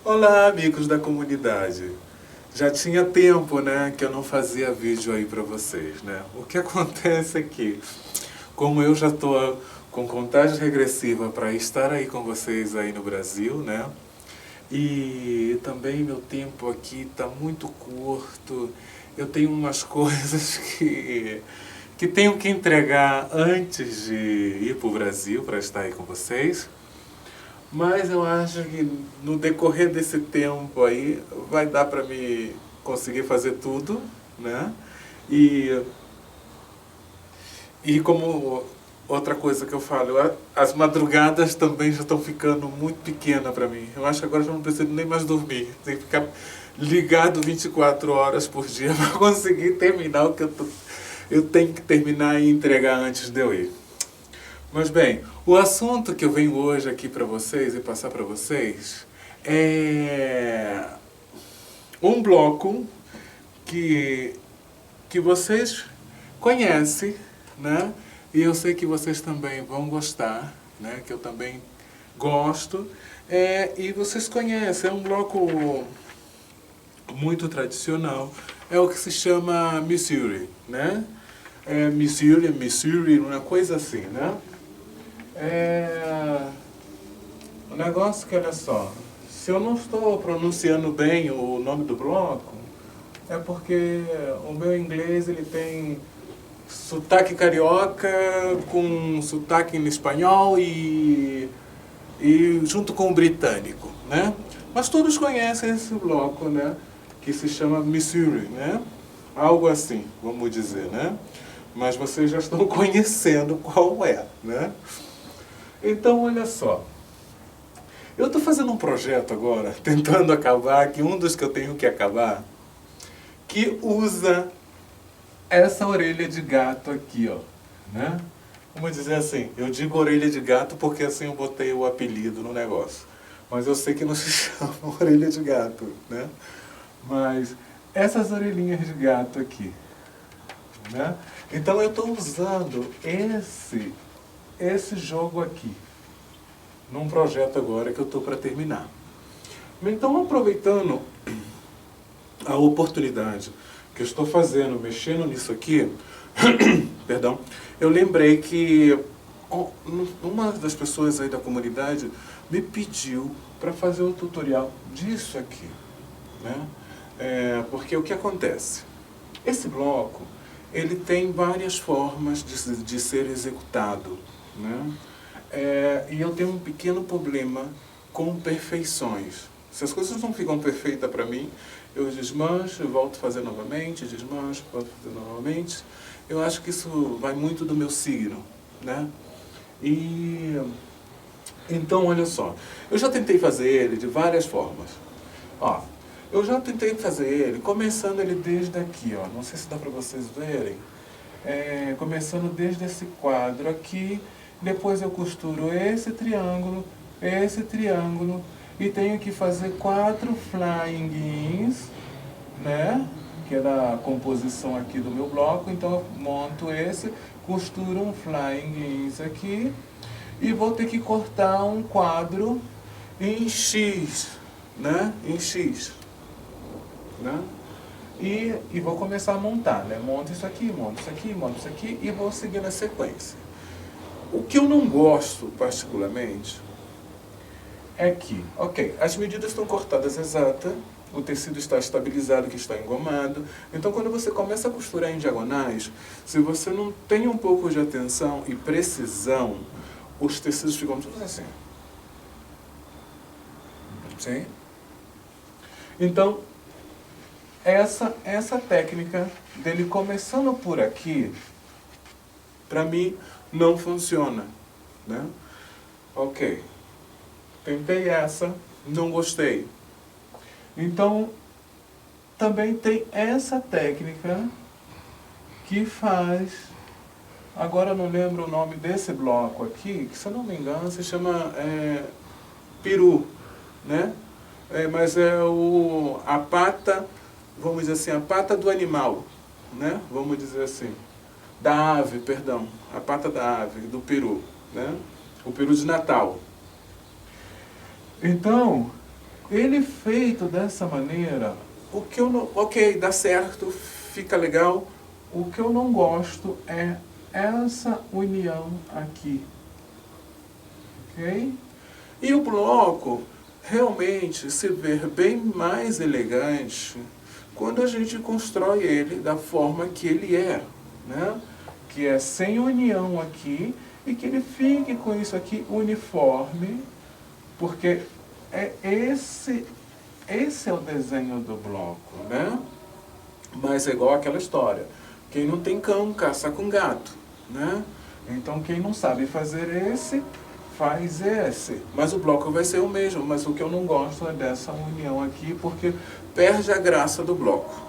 Olá, amigos da comunidade. Já tinha tempo, né, que eu não fazia vídeo aí pra vocês, né? O que acontece é que, como eu já tô com contagem regressiva para estar aí com vocês aí no Brasil, né? E também meu tempo aqui tá muito curto. Eu tenho umas coisas que tenho que entregar antes de ir pro Brasil para estar aí com vocês. Mas eu acho que no decorrer desse tempo aí vai dar para me conseguir fazer tudo, né? E, e como outra coisa que eu falo, as madrugadas também já estão ficando muito pequenas para mim. Eu acho que agora já não preciso nem mais dormir. Tem que ficar ligado 24 horas por dia para conseguir terminar o que eu tenho que terminar e entregar antes de eu ir. Mas bem, o assunto que eu venho hoje aqui para vocês e passar para vocês é um bloco que, que vocês conhecem, né? E eu sei que vocês também vão gostar, né? Que eu também gosto. E vocês conhecem, é um bloco muito tradicional. É o que se chama Missouri, né? Missouri, uma coisa assim, né? O negócio que, olha só, se eu não estou pronunciando bem o nome do bloco, é porque o meu inglês ele tem sotaque carioca com sotaque em espanhol e junto com o britânico, né? Mas todos conhecem esse bloco, né? Que se chama Missouri, né? Algo assim, vamos dizer, né? Mas vocês já estão conhecendo qual é, né? Então, olha só. Eu estou fazendo um projeto agora, tentando acabar, que um dos que eu tenho que acabar, que usa essa orelha de gato aqui, ó, né? Vamos dizer assim, eu digo orelha de gato porque assim eu botei o apelido no negócio. Mas eu sei que não se chama orelha de gato, né? Mas essas orelhinhas de gato aqui, né? Então eu estou usando esse jogo aqui, num projeto agora que eu estou para terminar. Então, aproveitando a oportunidade que eu estou fazendo, mexendo nisso aqui, perdão, eu lembrei que uma das pessoas aí da comunidade me pediu para fazer um tutorial disso aqui, né? Porque o que acontece? Esse bloco, ele tem várias formas de ser executado, né? E eu tenho um pequeno problema com perfeições. Se as coisas não ficam perfeitas para mim, eu desmancho, eu volto a fazer novamente, desmancho, volto a fazer novamente. Eu acho que isso vai muito do meu signo, né? Então, olha só, eu já tentei fazer ele de várias formas. Ó, eu já tentei fazer ele, começando ele desde aqui, ó. Não sei se dá para vocês verem. Começando desde esse quadro aqui, depois eu costuro esse triângulo, e tenho que fazer 4 flyings, né? Que é da composição aqui do meu bloco, então eu monto esse, costuro um flying aqui, e vou ter que cortar um quadro em X, né? Em X, né? E vou começar a montar, né? Monto isso aqui, monto isso aqui, monto isso aqui, e vou seguir na sequência. O que eu não gosto particularmente é que, ok, as medidas estão cortadas exatas, o tecido está estabilizado, que está engomado. Então, quando você começa a costurar em diagonais, se você não tem um pouco de atenção e precisão, os tecidos ficam todos assim. Sim? Então, essa técnica dele começando por aqui, para mim, não funciona, né? Ok. Tentei essa, não gostei. Então, também tem essa técnica que faz... Agora eu não lembro o nome desse bloco aqui, que se eu não me engano se chama peru, né? Mas é a pata, vamos dizer assim, a pata do animal, né? Vamos dizer assim. Da ave, perdão. A pata da ave, do peru, né? O peru de Natal. Então, Ele feito dessa maneira, o que eu não... Ok, dá certo, fica legal. O que eu não gosto é essa união aqui. Ok? E o bloco realmente se vê bem mais elegante quando a gente constrói ele da forma que ele é, né? Que é sem união aqui e que ele fique com isso aqui uniforme, porque esse é o desenho do bloco, né? Mas é igual aquela história, quem não tem cão caça com gato, né? Então quem não sabe fazer esse, faz esse. Mas o bloco vai ser o mesmo, mas o que eu não gosto é dessa união aqui, porque perde a graça do bloco.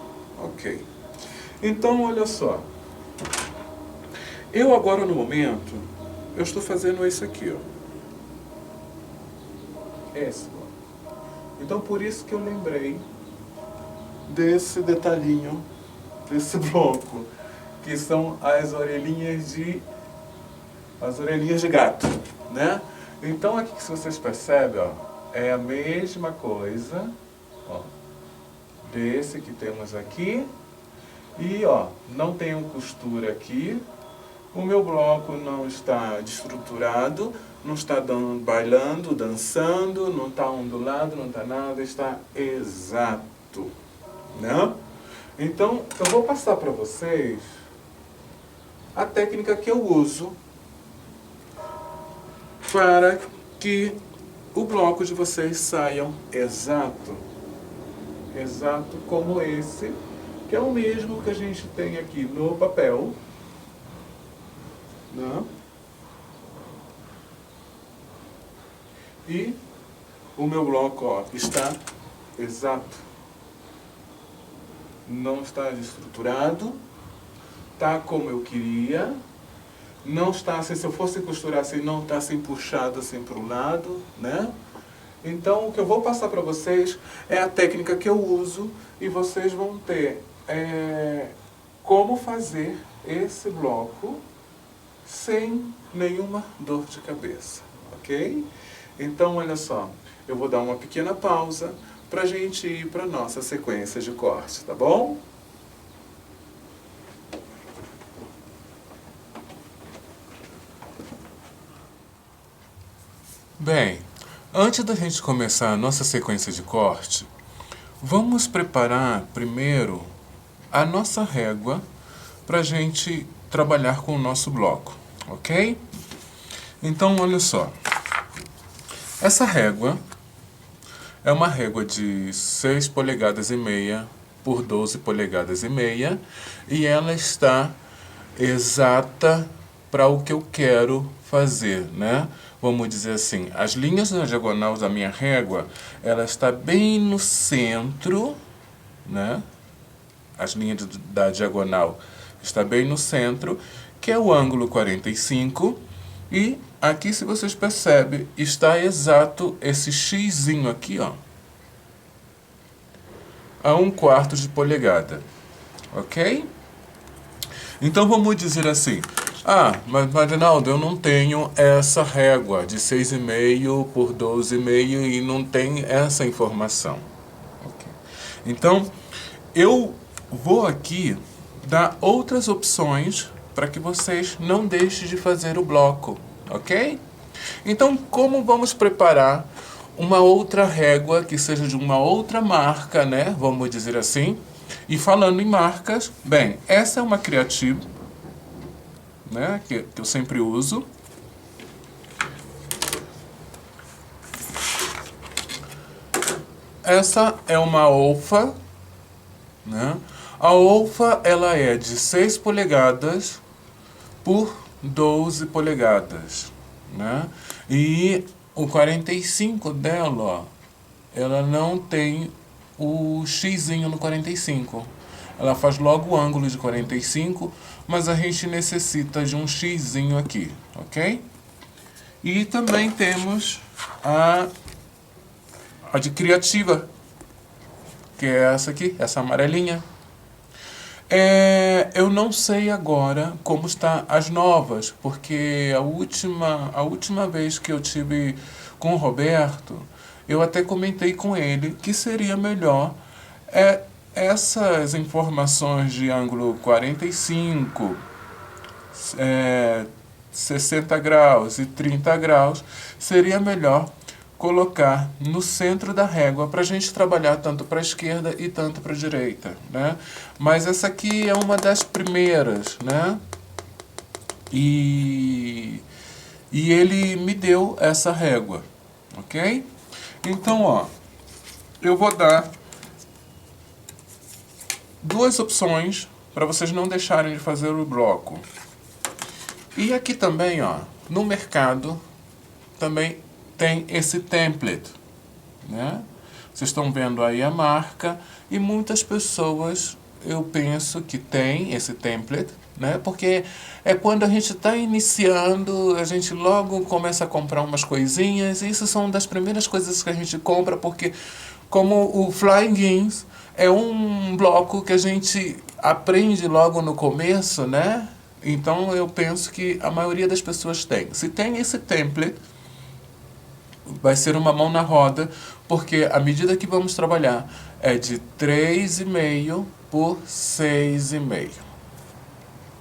Ok. Então, olha só. Eu agora, no momento, eu estou fazendo esse aqui, ó. Esse, ó. Então, por isso que eu lembrei desse detalhinho, desse bloco, que são as orelhinhas de gato, né? Então aqui, se vocês percebem, ó, é a mesma coisa, ó, desse que temos aqui, e ó, não tenho costura aqui, o meu bloco não está destruturado, não está bailando, dançando, não está ondulado, não está nada, está exato, né? Então, eu vou passar para vocês a técnica que eu uso para que o bloco de vocês saiam exato como esse, que é o mesmo que a gente tem aqui no papel, né? E o meu bloco, ó, está exato, não está desestruturado, tá como eu queria. Não está assim, se eu fosse costurar assim, não está assim puxado assim para o lado, né? Então, o que eu vou passar para vocês é a técnica que eu uso e vocês vão ter como fazer esse bloco sem nenhuma dor de cabeça, ok? Então, olha só, eu vou dar uma pequena pausa para a gente ir para a nossa sequência de corte, tá bom? Bem, antes da gente começar a nossa sequência de corte, vamos preparar primeiro a nossa régua para a gente trabalhar com o nosso bloco, ok? Então, olha só. Essa régua é uma régua de 6 polegadas e meia por 12 polegadas e meia e ela está exata para o que eu quero fazer, né? Vamos dizer assim, as linhas na diagonal da minha régua, ela está bem no centro, né? As linhas da diagonal está bem no centro, que é o ângulo 45, e aqui, se vocês percebem, está exato esse xizinho aqui, ó, a 1/4 de polegada, ok? Então vamos dizer assim, mas Marinaldo, eu não tenho essa régua de 6,5 por 12,5 e não tem essa informação. Okay. Então, eu vou aqui dar outras opções para que vocês não deixem de fazer o bloco, ok? Então, como vamos preparar uma outra régua que seja de uma outra marca, né? Vamos dizer assim. E falando em marcas, bem, essa é uma Creative, né, que eu sempre uso. Essa é uma Olfa, né? A Olfa, ela é de 6 polegadas por 12 polegadas, né? E o 45 dela, ó, ela não tem o xizinho no 45. Ela faz logo o ângulo de 45, mas a gente necessita de um xizinho aqui, ok? E também temos a de Creativa, que é essa aqui, essa amarelinha. Eu não sei agora como está as novas, porque a última vez que eu tive com o Roberto, eu até comentei com ele que seria melhor essas informações de ângulo 45, 60 graus e 30 graus, seria melhor colocar no centro da régua para a gente trabalhar tanto para a esquerda e tanto para a direita, né? Mas essa aqui é uma das primeiras, né? E ele me deu essa régua, ok? Então, ó, eu vou dar duas opções para vocês não deixarem de fazer o bloco. E aqui também, ó, no mercado, também tem esse template, né? Vocês estão vendo aí a marca e muitas pessoas, eu penso que tem esse template, né? Porque é quando a gente está iniciando, a gente logo começa a comprar umas coisinhas, e isso são das primeiras coisas que a gente compra, porque como o Flying Games é um bloco que a gente aprende logo no começo, né? Então eu penso que a maioria das pessoas tem. Se tem esse template, vai ser uma mão na roda, porque a medida que vamos trabalhar é de 3,5 por 6,5.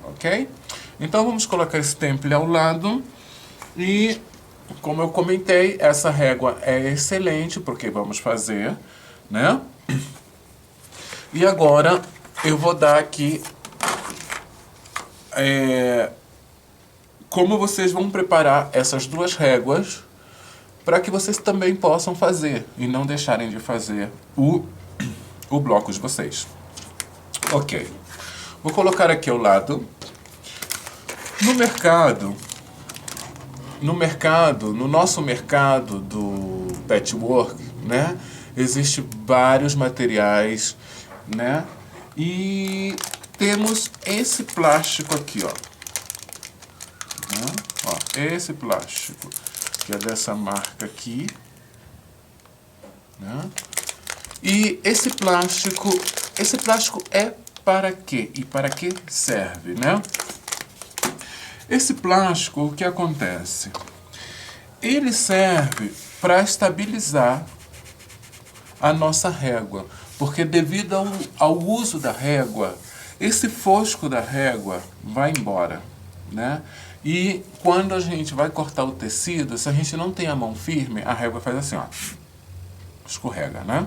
Ok? Então vamos colocar esse template ao lado e, como eu comentei, essa régua é excelente porque vamos fazer, né? E agora eu vou dar aqui como vocês vão preparar essas duas réguas para que vocês também possam fazer e não deixarem de fazer o bloco de vocês. Ok. Vou colocar aqui ao lado. No nosso mercado do patchwork, né, existe vários materiais, né, e temos esse plástico aqui, ó. Esse plástico, que é dessa marca aqui, né? E esse plástico é para quê? E para que serve, né? Esse plástico, o que acontece? Ele serve para estabilizar a nossa régua, porque devido ao uso da régua, esse fosco da régua vai embora, né? E quando a gente vai cortar o tecido, se a gente não tem a mão firme, a régua faz assim, ó, escorrega, né?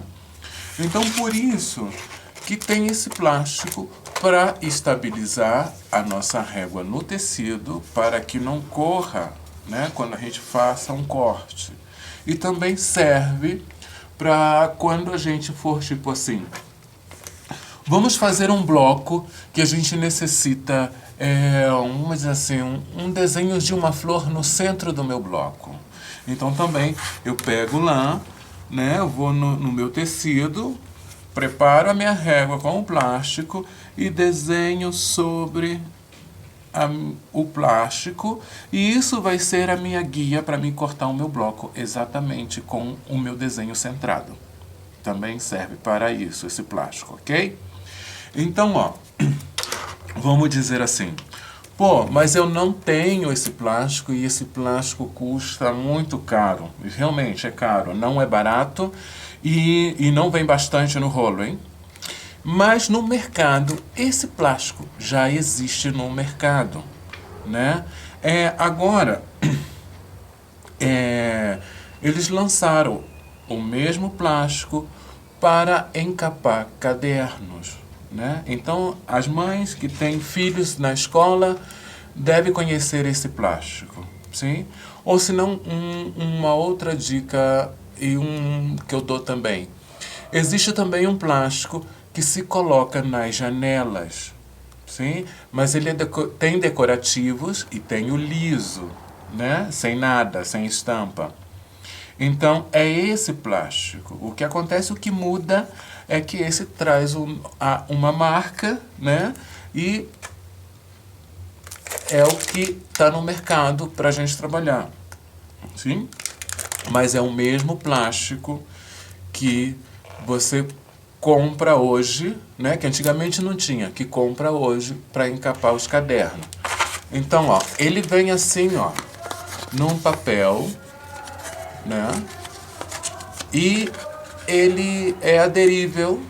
Então, por isso que tem esse plástico para estabilizar a nossa régua no tecido, para que não corra, né, quando a gente faça um corte. E também serve para quando a gente for, tipo assim, vamos fazer um bloco que a gente necessita, vamos dizer assim, um desenho de uma flor no centro do meu bloco. Então também eu pego lã, né, eu vou no meu tecido, preparo a minha régua com o plástico e desenho sobre o plástico, e isso vai ser a minha guia para mim cortar o meu bloco exatamente com o meu desenho centrado. Também serve para isso, esse plástico, ok? Então, ó, vamos dizer assim, pô, mas eu não tenho esse plástico e esse plástico custa muito caro. Realmente é caro, não é barato e não vem bastante no rolo, hein? Mas no mercado, esse plástico já existe no mercado, né? Agora, eles lançaram o mesmo plástico para encapar cadernos, né? Então, as mães que têm filhos na escola devem conhecer esse plástico, sim? Ou se não, uma outra dica e que eu dou também. Existe também um plástico que se coloca nas janelas, sim? Mas ele tem decorativos e tem o liso, né? Sem nada, sem estampa. Então, é esse plástico. O que acontece, o que muda é que esse traz uma marca, né? E é o que está no mercado para a gente trabalhar, sim? Mas é o mesmo plástico que você compra hoje, né, que antigamente não tinha, que compra hoje para encapar os cadernos. Então, ó, ele vem assim, ó, num papel, né? E ele é aderível,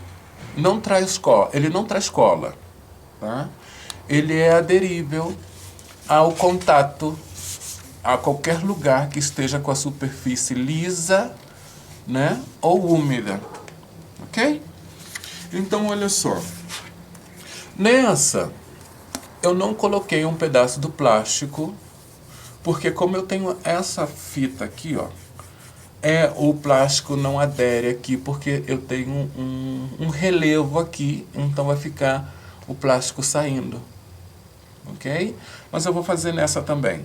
ele não traz cola, tá? Ele é aderível ao contato, a qualquer lugar que esteja com a superfície lisa, né, ou úmida, ok? Então, olha só. Nessa, eu não coloquei um pedaço do plástico, porque como eu tenho essa fita aqui, ó, o plástico não adere aqui, porque eu tenho um relevo aqui, então vai ficar o plástico saindo, ok? Mas eu vou fazer nessa também.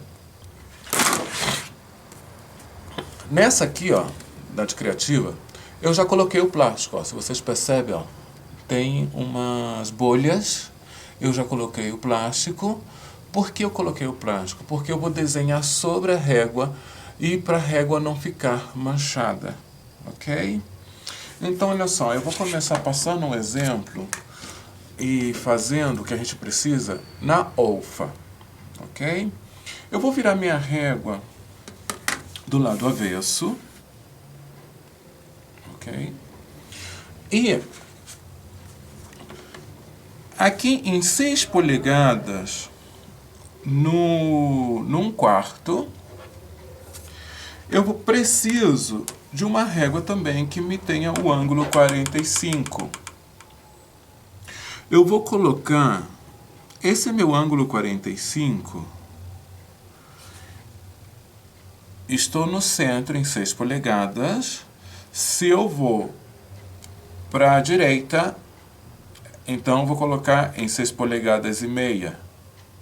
Nessa aqui, ó, da Arte Criativa, eu já coloquei o plástico, ó, se vocês percebem, ó, tem umas bolhas, eu já coloquei o plástico. Por que eu coloquei o plástico? Porque eu vou desenhar sobre a régua e para a régua não ficar manchada, ok? Então, olha só, eu vou começar passando um exemplo e fazendo o que a gente precisa na olfa, ok? Eu vou virar minha régua do lado avesso, ok? E aqui em 6 polegadas, num quarto, eu preciso de uma régua também que me tenha o ângulo 45. Eu vou colocar esse meu ângulo 45. Estou no centro em 6 polegadas. Se eu vou para a direita, então eu vou colocar em 6 polegadas e meia,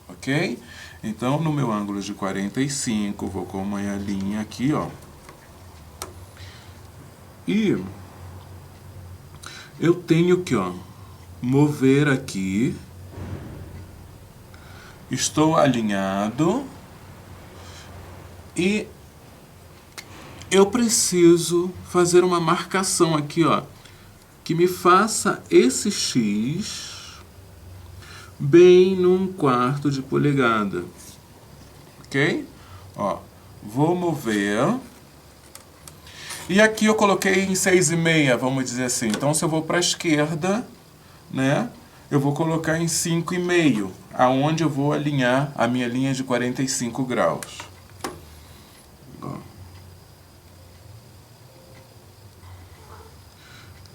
ok? Então, no meu ângulo de 45, vou com uma linha aqui, ó. E eu tenho que, ó, mover aqui. Estou alinhado. E eu preciso fazer uma marcação aqui, ó, que me faça esse X bem num quarto de polegada, ok? Ó, vou mover. E aqui eu coloquei em 6,5, vamos dizer assim. Então, se eu vou para a esquerda, né, eu vou colocar em 5,5, aonde eu vou alinhar a minha linha de 45 graus.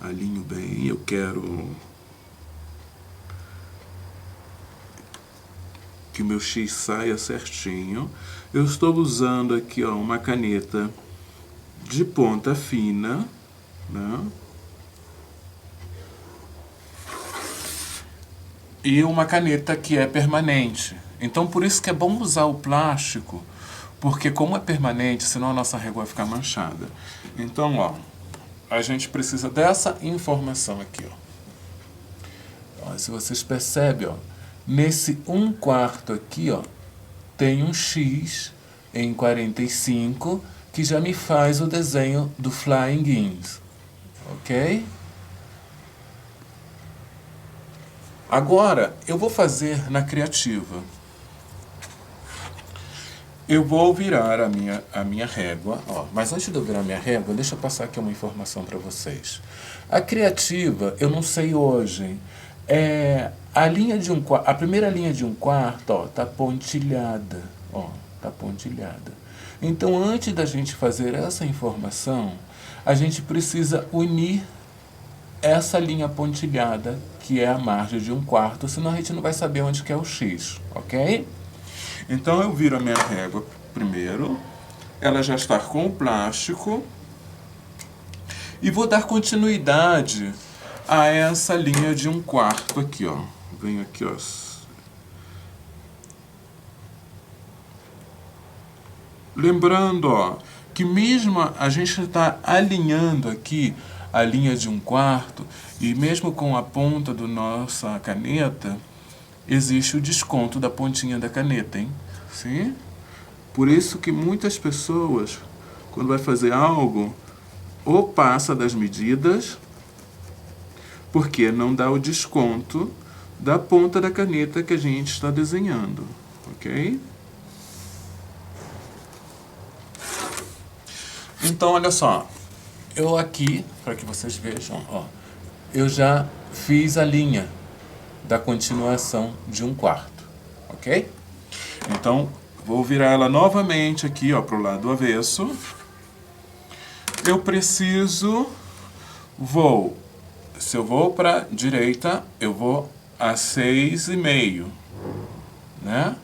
Alinho bem, eu quero que o meu X saia certinho. Eu estou usando aqui, ó, uma caneta de ponta fina, né? E uma caneta que é permanente. Então, por isso que é bom usar o plástico, porque como é permanente, senão a nossa régua vai ficar manchada. Então, ó, a gente precisa dessa informação aqui, ó. Ó, se vocês percebem, ó, nesse 1/4 aqui, ó, tem um X em 45 que já me faz o desenho do Flying Geese, ok? Agora, eu vou fazer na criativa. Eu vou virar a minha régua, ó, mas antes de eu virar a minha régua, deixa eu passar aqui uma informação para vocês. A criativa, eu não sei hoje, a primeira linha de 1/4, ó, tá pontilhada, ó, tá pontilhada. Então, antes da gente fazer essa informação, a gente precisa unir essa linha pontilhada, que é a margem de 1/4, senão a gente não vai saber onde que é o X, ok? Então, eu viro a minha régua primeiro, ela já está com o plástico, e vou dar continuidade a essa linha de 1/4 aqui, ó. Venho aqui, ó. Lembrando, ó, que mesmo a gente está alinhando aqui a linha de 1/4, e mesmo com a ponta da nossa caneta, existe o desconto da pontinha da caneta, hein? Sim? Por isso que muitas pessoas, quando vai fazer algo, ou passa das medidas, porque não dá o desconto da ponta da caneta que a gente está desenhando, ok? Então, olha só, eu aqui, para que vocês vejam, ó, eu já fiz a linha da continuação de 1/4, ok? Então, vou virar ela novamente aqui, ó, pro lado avesso. Eu preciso, se eu vou para direita, eu vou a 6,5, né?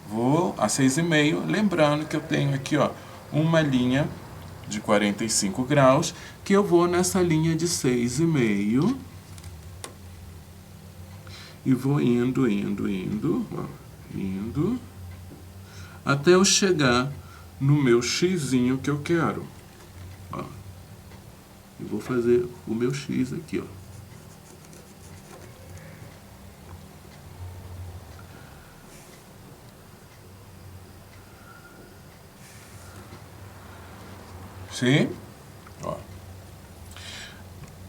Vou a 6,5, lembrando que eu tenho aqui, ó, uma linha de 45 graus, que eu vou nessa linha de 6,5 e vou indo, ó, indo, até eu chegar no meu xizinho que eu quero. Ó. E vou fazer o meu X aqui, ó. Sim? Ó.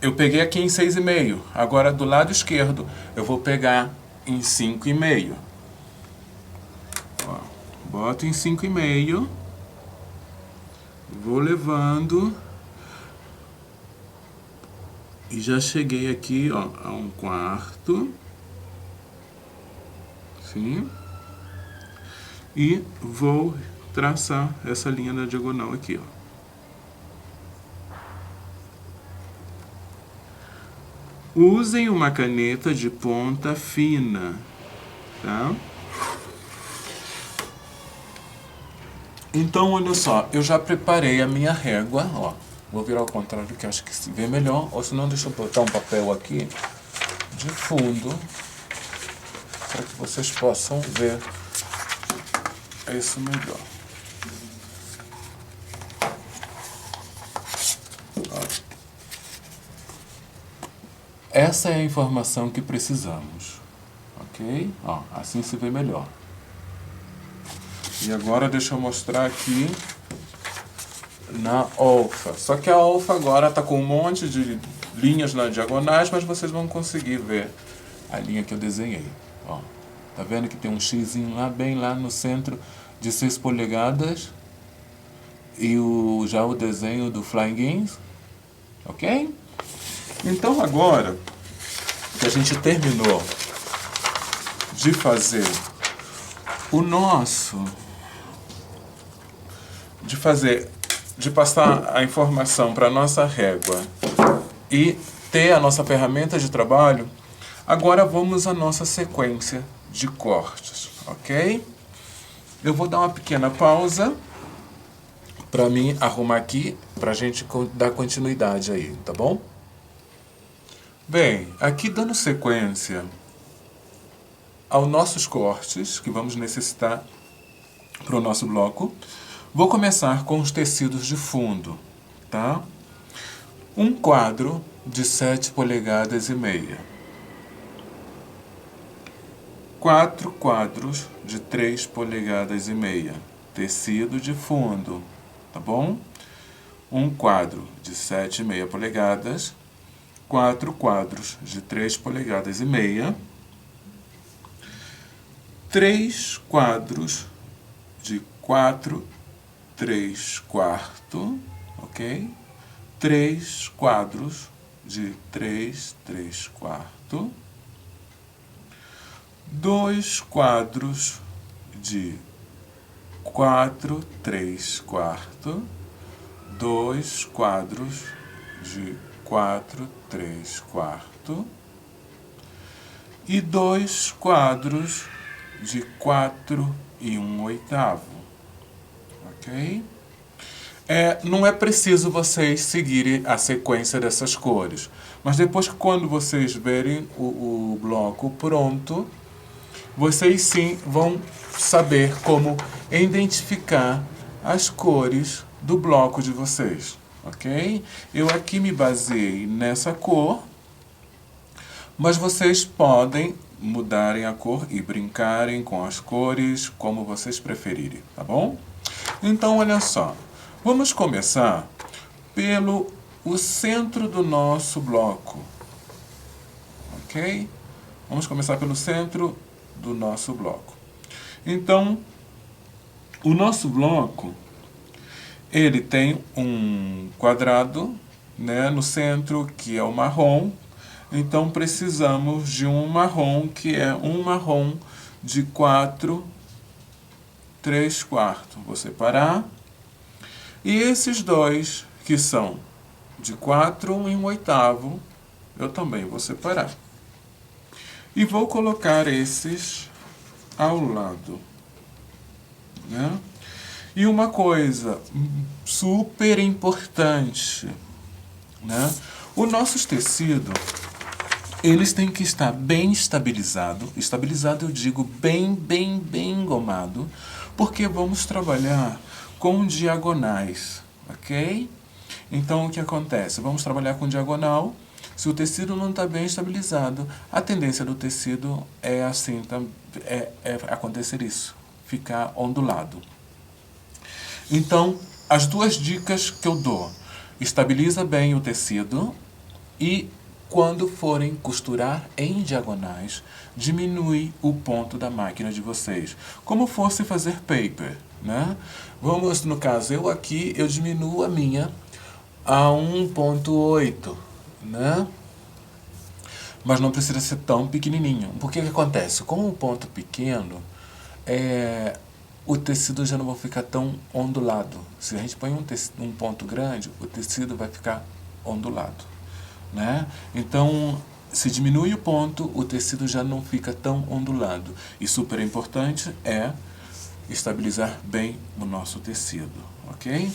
Eu peguei aqui em 6,5. Agora, do lado esquerdo, eu vou pegar em 5,5. Ó. Boto em 5,5. Vou levando. E já cheguei aqui, ó, a 1/4. Sim. E vou traçar essa linha na diagonal aqui, ó. Usem uma caneta de ponta fina, tá? Então, olha só, eu já preparei a minha régua, ó. Vou virar ao contrário, que acho que se vê melhor. Ou se não, deixa eu botar um papel aqui de fundo, para que vocês possam ver isso melhor. Ó. Essa é a informação que precisamos, ok? Ó, assim se vê melhor. E agora deixa eu mostrar aqui na alfa. Só que a alfa agora está com um monte de linhas na diagonais, mas vocês vão conseguir ver a linha que eu desenhei. Ó, tá vendo que tem um xizinho lá, bem lá no centro de 6 polegadas e já o desenho do Flying Geese, ok? Então agora que a gente terminou de fazer de passar a informação para a nossa régua e ter a nossa ferramenta de trabalho, agora vamos à nossa sequência de cortes, ok? Eu vou dar uma pequena pausa para mim arrumar aqui, para a gente dar continuidade aí, tá bom? Bem, aqui dando sequência aos nossos cortes que vamos necessitar para o nosso bloco, vou começar com os tecidos de fundo, tá? Um quadro de 7 polegadas e meia. 4 quadros de 3 polegadas e meia. Tecido de fundo, tá bom? Um quadro de 7,5 polegadas. 4 quadros de 3 polegadas e meia. 3 quadros de 4/3/4, ok? 3 quadros de 3/3/4. 2 quadros de 4/3/4. 2 quadros de 4/3/4. E 2 quadros de 4 1/8, ok? Não é preciso vocês seguirem a sequência dessas cores, mas depois que quando vocês verem o bloco pronto, vocês sim vão saber como identificar as cores do bloco de vocês, ok? Eu aqui me baseei nessa cor, mas vocês podem mudarem a cor e brincarem com as cores como vocês preferirem, tá bom? Então, olha só. Vamos começar pelo centro do nosso bloco, ok? Vamos começar pelo centro do nosso bloco. Então, o nosso bloco, ele tem um quadrado, né, no centro, que é o marrom. Então precisamos de um marrom, que é um marrom de 4 3/4. Vou separar. E esses dois, que são de 4 1/8, eu também vou separar. E vou colocar esses ao lado, né? E uma coisa super importante, né? Os nossos tecidos, eles têm que estar bem estabilizado. Estabilizado eu digo bem engomado, porque vamos trabalhar com diagonais, ok? Então o que acontece? Vamos trabalhar com diagonal. Se o tecido não está bem estabilizado, a tendência do tecido é assim, é acontecer isso, ficar ondulado. Então, as duas dicas que eu dou: estabiliza bem o tecido e, quando forem costurar em diagonais, diminui o ponto da máquina de vocês, como fosse fazer paper, né? Vamos, no caso, eu diminuo a minha a 1,8, né? Mas não precisa ser tão pequenininho. Porque que acontece? Com um ponto pequeno, o tecido já não vai ficar tão ondulado. Se a gente põe um ponto grande, o tecido vai ficar ondulado, né? Então, se diminui o ponto, o tecido já não fica tão ondulado. E super importante é estabilizar bem o nosso tecido, ok?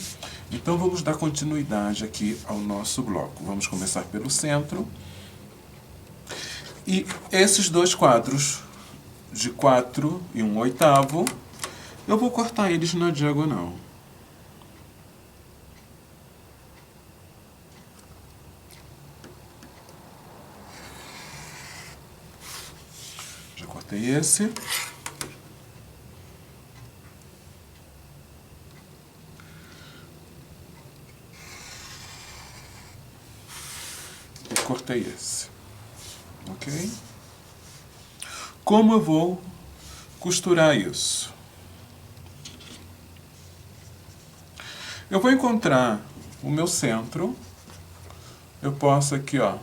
Então vamos dar continuidade aqui ao nosso bloco. Vamos começar pelo centro. E esses dois quadros de 4 1/8, eu vou cortar eles na diagonal. Já cortei esse. E cortei esse. Ok? Como eu vou costurar isso? Eu vou encontrar o meu centro. Eu posso aqui, ó,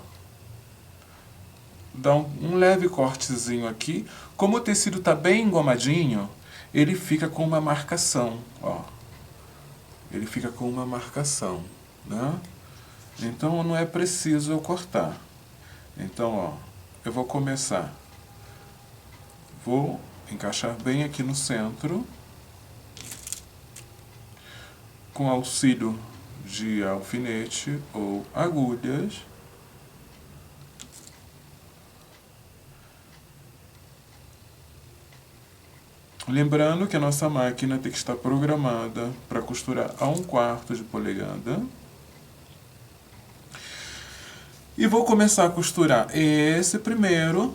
dar um leve cortezinho aqui. Como o tecido está bem engomadinho, ele fica com uma marcação, ó. Ele fica com uma marcação, né? Então não é preciso eu cortar. Então, ó, eu vou começar. Vou encaixar bem aqui no centro, com auxílio de alfinete ou agulhas. Lembrando que a nossa máquina tem que estar programada para costurar a 1/4 de polegada. E vou começar a costurar esse primeiro,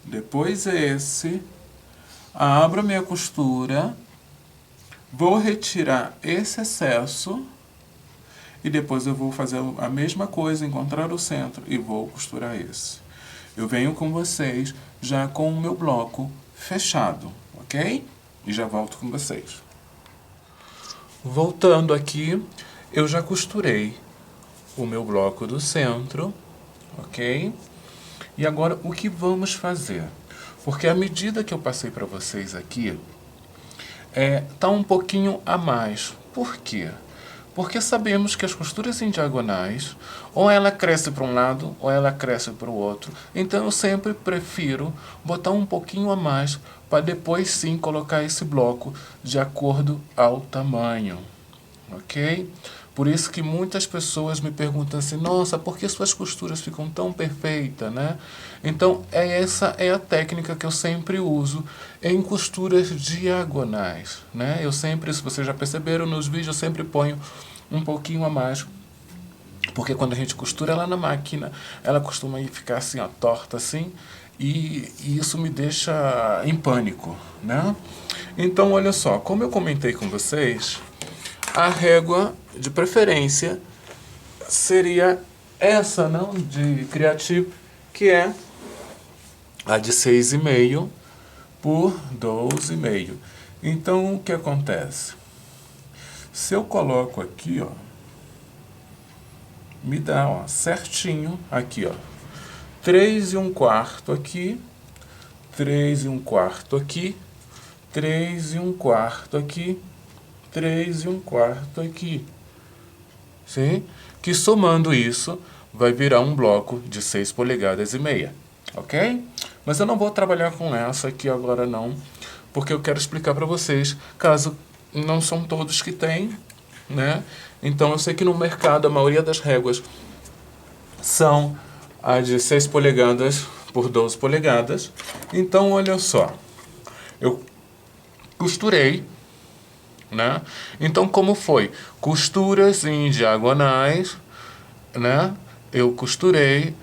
depois esse. Abro a minha costura, vou retirar esse excesso e depois eu vou fazer a mesma coisa, encontrar o centro e vou costurar esse. Eu venho com vocês já com o meu bloco fechado, ok? E já volto com vocês. Voltando aqui, eu já costurei o meu bloco do centro, ok? E agora o que vamos fazer? Porque a medida que eu passei para vocês aqui tá um pouquinho a mais. Por quê? Porque sabemos que as costuras em diagonais, ou ela cresce para um lado, ou ela cresce para o outro. Então eu sempre prefiro botar um pouquinho a mais para depois sim colocar esse bloco de acordo ao tamanho, ok? Por isso que muitas pessoas me perguntam assim: nossa, por que suas costuras ficam tão perfeitas, né? Então, essa é a técnica que eu sempre uso em costuras diagonais, né? Eu sempre, se vocês já perceberam nos vídeos, eu sempre ponho um pouquinho a mais, porque quando a gente costura ela na máquina, ela costuma ficar assim, ó, torta assim, e isso me deixa em pânico, né? Então, olha só, como eu comentei com vocês, a régua de preferência seria essa, não? De Creative, que é a de 6,5 por 12,5. Então, o que acontece? Se eu coloco aqui, ó, me dá, ó, certinho aqui, ó. 3 1/4 aqui, 3 1/4 aqui, 3 1/4 aqui, 3 1/4 aqui. Sim? Que somando isso, vai virar um bloco de 6 polegadas e meia. Ok? Mas eu não vou trabalhar com essa aqui agora não, porque eu quero explicar para vocês, caso não são todos que têm, né? Então eu sei que no mercado a maioria das réguas são a de 6 polegadas por 12 polegadas. Então olha só, eu costurei, né? Então como foi? Costuras em diagonais, né? Eu costurei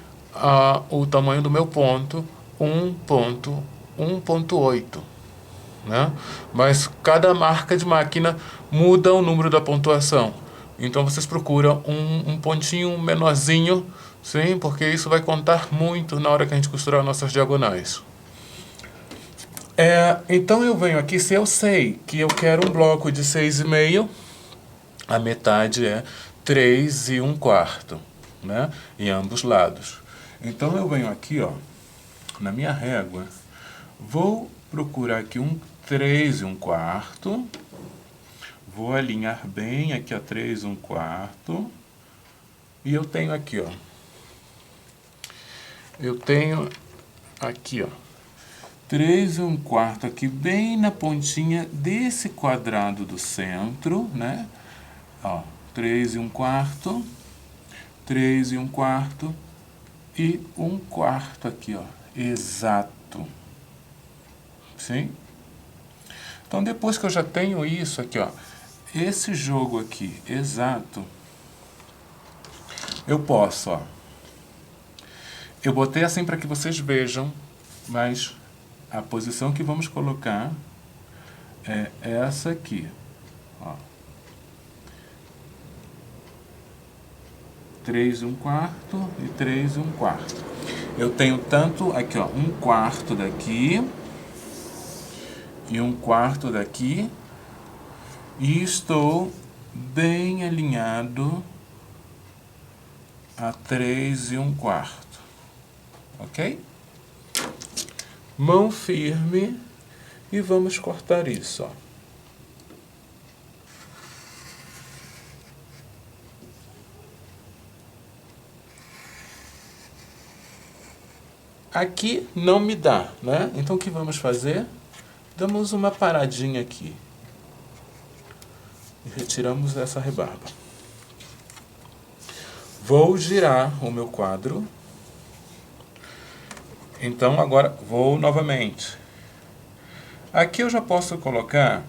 o tamanho do meu ponto 1.8, né? Mas cada marca de máquina muda o número da pontuação. Então vocês procuram um pontinho menorzinho, sim, porque isso vai contar muito na hora que a gente costurar nossas diagonais. Então eu venho aqui, se eu sei que eu quero um bloco de 6,5, a metade é 3 1/4, né? Em ambos lados. Então eu venho aqui, ó, na minha régua, vou procurar aqui um 3 1/4, vou alinhar bem aqui a 3 1/4, e eu tenho aqui, ó, eu tenho aqui, ó, 3 1/4 aqui bem na pontinha desse quadrado do centro, né? Ó, 3 1/4, 3 1/4 e 1/4 aqui, ó, exato. Sim? Então depois que eu já tenho isso aqui, ó, esse jogo aqui exato, eu posso, ó, eu botei assim para que vocês vejam, mas a posição que vamos colocar é essa aqui, ó. 3 1/4 e 3 1/4. Eu tenho tanto aqui, ó, 1/4 daqui e 1/4 daqui, e estou bem alinhado a 3 1/4. Ok? Mão firme e vamos cortar isso, ó. Aqui não me dá, né? Então o que vamos fazer? Damos uma paradinha aqui. E retiramos essa rebarba. Vou girar o meu quadro. Então agora vou novamente. Aqui eu já posso colocar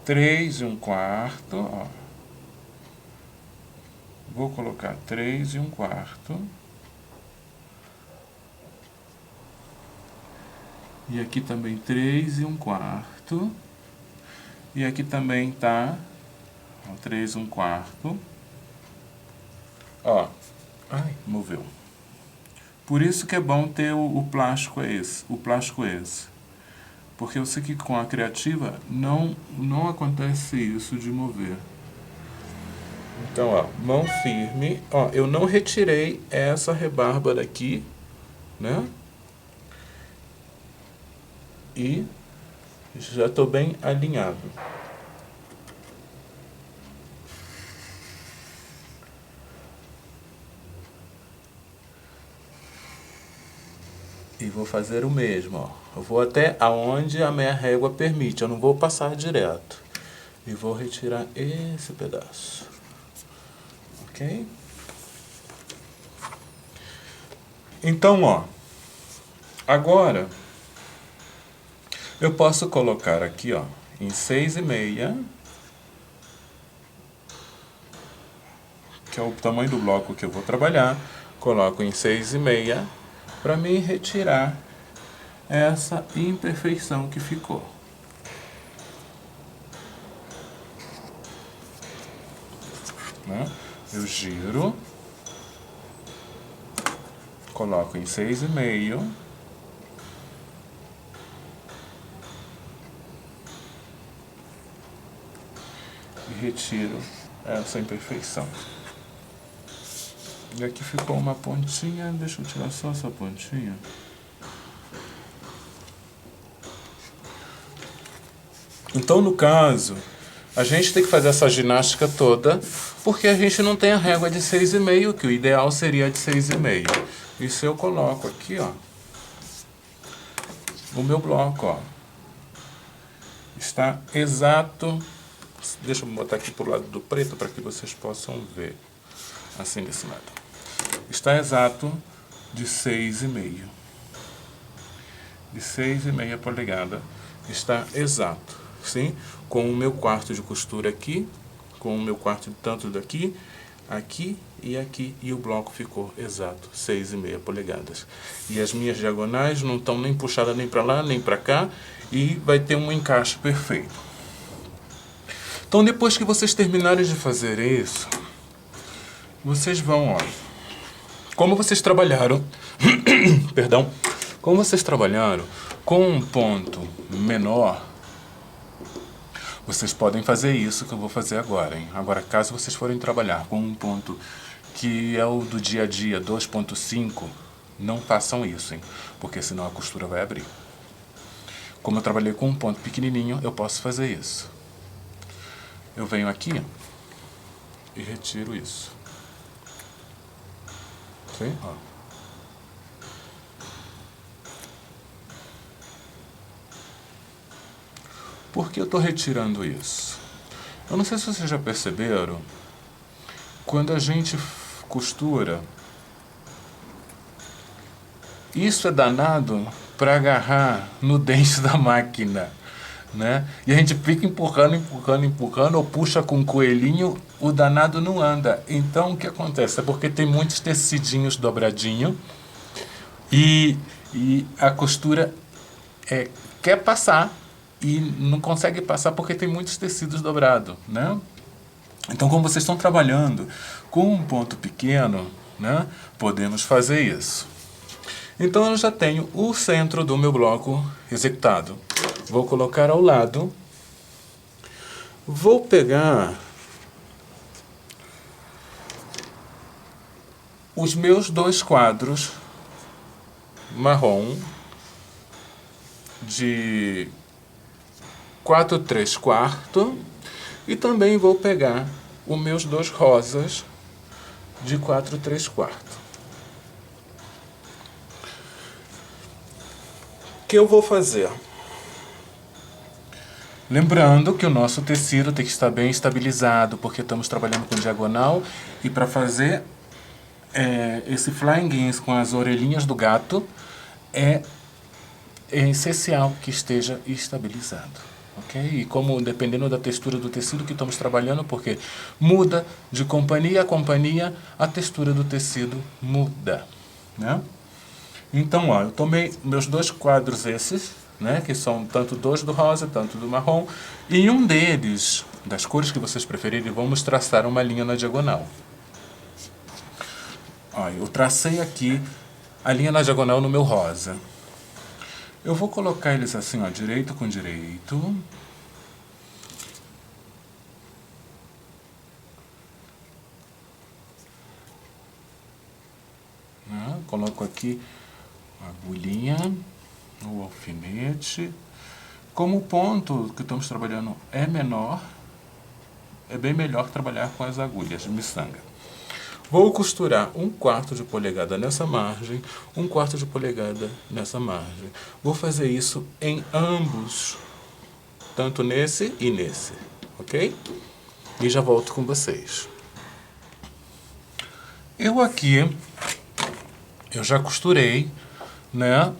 3 1/4, ó. Vou colocar 3 1/4. E aqui também 3 1/4. E aqui também tá, ó, 3 1/4. Ó. Ai, moveu. Por isso que é bom ter o plástico esse, porque eu sei que com a Criativa não acontece isso de mover. Então, ó, mão firme. Ó, eu não retirei essa rebarba daqui, né? E já estou bem alinhado. E vou fazer o mesmo, ó. Eu vou até aonde a minha régua permite, eu não vou passar direto. E vou retirar esse pedaço. Ok? Então, ó. Agora, eu posso colocar aqui, ó, em 6,5, que é o tamanho do bloco que eu vou trabalhar. Coloco em 6,5 para me retirar essa imperfeição que ficou. Né? Eu giro, coloco em 6,5 e retiro essa imperfeição. E aqui ficou uma pontinha, deixa eu tirar só essa pontinha. Então, no caso, a gente tem que fazer essa ginástica toda, porque a gente não tem a régua de 6,5, que o ideal seria de 6,5. Isso eu coloco aqui, ó, o meu bloco, ó, está exato. Deixa eu botar aqui pro lado do preto para que vocês possam ver, assim desse lado. Está exato de 6,5. De 6,5 polegada. Está exato, sim? Com o meu quarto de costura aqui, com o meu quarto de tanto daqui, aqui e aqui, e o bloco ficou exato, 6,5 polegadas. E as minhas diagonais não estão nem puxadas nem para lá, nem para cá, e vai ter um encaixe perfeito. Então, depois que vocês terminarem de fazer isso, vocês vão, ó, como vocês trabalharam, perdão, como vocês trabalharam com um ponto menor, vocês podem fazer isso que eu vou fazer agora, hein? Agora, caso vocês forem trabalhar com um ponto que é o do dia a dia, 2,5, não façam isso, hein? Porque senão a costura vai abrir. Como eu trabalhei com um ponto pequenininho, eu posso fazer isso. Eu venho aqui e retiro isso. Sim? Ó. Por que eu estou retirando isso? Eu não sei se vocês já perceberam, quando a gente costura, isso é danado para agarrar no dente da máquina, né? E a gente fica empurrando, ou puxa com o coelhinho, o danado não anda. Então, o que acontece? É porque tem muitos tecidinhos dobradinhos e a costura quer passar e não consegue passar porque tem muitos tecidos dobrados, né? Então, como vocês estão trabalhando com um ponto pequeno, né, podemos fazer isso. Então, eu já tenho o centro do meu bloco executado. Vou colocar ao lado. Vou pegar os meus 2 quadros marrom de 4/3/4 e também vou pegar os meus 2 rosas de 4/3/4. O que eu vou fazer? Lembrando que o nosso tecido tem que estar bem estabilizado, porque estamos trabalhando com diagonal, e para fazer esse flying com as orelhinhas do gato é essencial que esteja estabilizado, ok? E como dependendo da textura do tecido que estamos trabalhando, porque muda de companhia a companhia, a textura do tecido muda, né? Então, ó, eu tomei meus 2 quadros esses, né, que são tanto 2 do rosa, tanto do marrom, e em um deles, das cores que vocês preferirem, vamos traçar uma linha na diagonal. Ó, eu tracei aqui a linha na diagonal no meu rosa. Eu vou colocar eles assim, ó, direito com direito. Coloco aqui a agulhinha, o alfinete. Como o ponto que estamos trabalhando é menor, é bem melhor trabalhar com as agulhas de miçanga. Vou costurar 1/4 de polegada nessa margem, 1/4 de polegada nessa margem. Vou fazer isso em ambos, tanto nesse e nesse, ok? E já volto com vocês. Eu já costurei, né,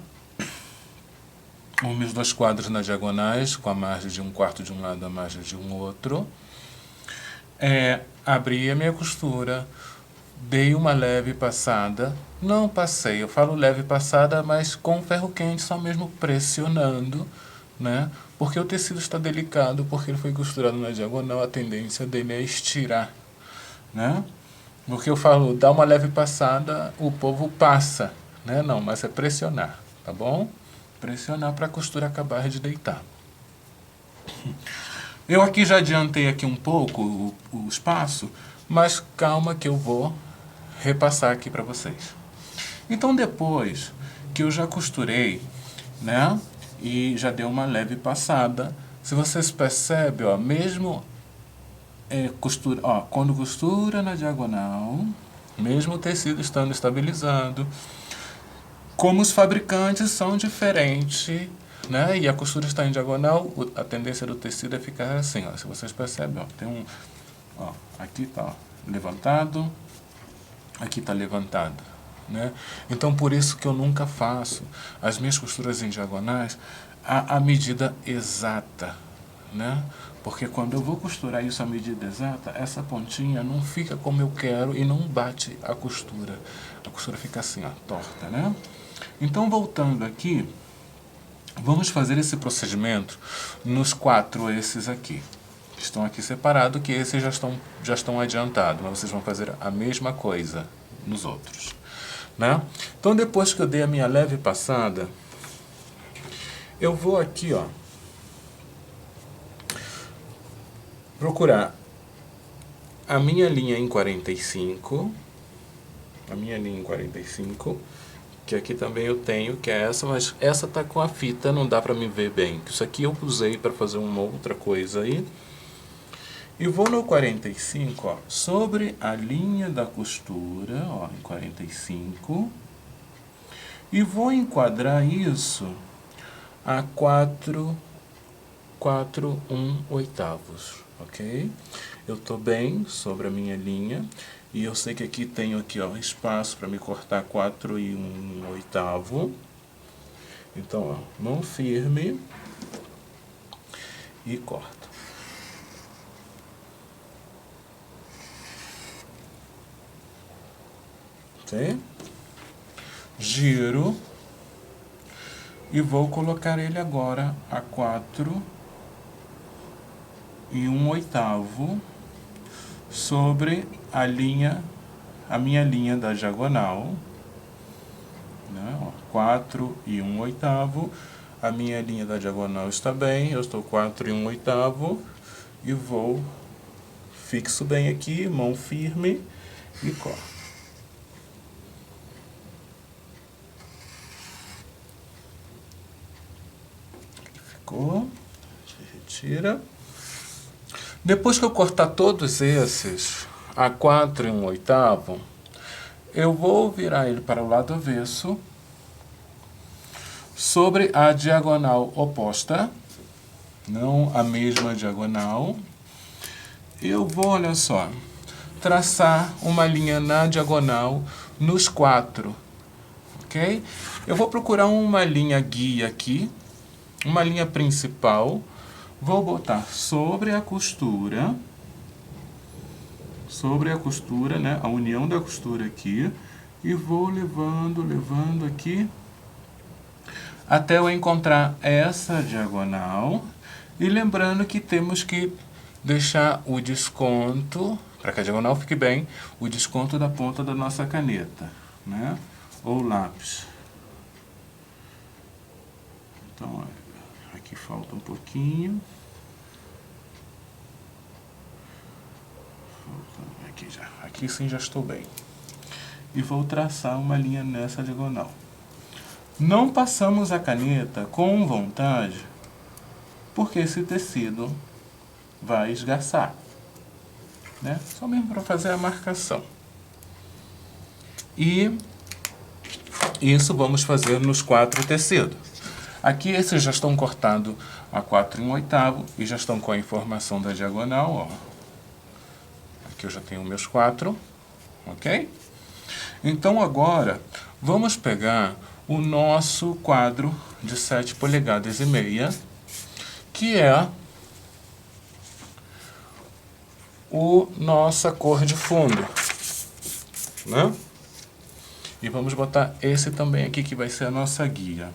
os meus 2 quadros nas diagonais, com a margem de 1/4 de um lado, a margem de um outro. Abri a minha costura, dei uma leve passada, não passei, eu falo leve passada, mas com ferro quente, só mesmo pressionando, né? Porque o tecido está delicado, porque ele foi costurado na diagonal, a tendência dele é estirar, né? Porque eu falo, dá uma leve passada, o povo passa, né? Não, mas é pressionar, tá bom? Pressionar para a costura acabar de deitar. Eu aqui já adiantei aqui um pouco o espaço, mas calma que eu vou repassar aqui para vocês. Então depois que eu já costurei, né, e já deu uma leve passada, se vocês percebem, ó, mesmo costura, ó, quando costura na diagonal, mesmo o tecido estando estabilizado, como os fabricantes são diferentes, né, e a costura está em diagonal, a tendência do tecido é ficar assim, ó, se vocês percebem, ó, tem um, ó, aqui tá, ó, levantado, aqui tá levantado, né? Então por isso que eu nunca faço as minhas costuras em diagonais a medida exata, né? Porque quando eu vou costurar isso à medida exata, essa pontinha não fica como eu quero e não bate a costura. A costura fica assim, ó, torta, né? Então voltando aqui, vamos fazer esse procedimento nos 4 esses aqui. Estão aqui separados, que esses já estão adiantados, mas vocês vão fazer a mesma coisa nos outros, né? Então depois que eu dei a minha leve passada, eu vou aqui, ó, procurar a minha linha em 45, que aqui também eu tenho, que é essa, mas essa tá com a fita, não dá pra me ver bem. Isso aqui eu usei para fazer uma outra coisa aí. E vou no 45, ó, sobre a linha da costura, ó, em 45, e vou enquadrar isso a 4,1/8, ok? Eu tô bem sobre a minha linha, e eu sei que aqui tenho aqui, ó, espaço para me cortar 4,1/8. Então, ó, mão firme e corto. Ok? Giro e vou colocar ele agora a 4,1/8 sobre a minha linha da diagonal, né? 4,1/8, a minha linha da diagonal está bem, eu estou 4,1/8 e vou fixo bem aqui, mão firme e corto. Ficou, retira. Depois que eu cortar todos esses a 4,1/8, eu vou virar ele para o lado avesso sobre a diagonal oposta, não a mesma diagonal. Eu vou, olha só, traçar uma linha na diagonal nos 4, ok? Eu vou procurar uma linha guia aqui, uma linha principal, vou botar sobre a costura, né, a união da costura aqui, e vou levando aqui, até eu encontrar essa diagonal, e lembrando que temos que deixar o desconto, para que a diagonal fique bem, o desconto da ponta da nossa caneta, né, ou lápis. Então, aqui falta um pouquinho. Aqui já. Aqui sim já estou bem. E vou traçar uma linha nessa diagonal. Não passamos a caneta com vontade, porque esse tecido vai esgarçar, né? Só mesmo para fazer a marcação. E isso vamos fazer nos 4 tecidos. Aqui esses já estão cortados a 4,1/8 e já estão com a informação da diagonal, ó. Aqui eu já tenho meus 4, ok? Então agora vamos pegar o nosso quadro de 7,5 polegadas, que é a nossa cor de fundo, né? E vamos botar esse também aqui, que vai ser a nossa guia,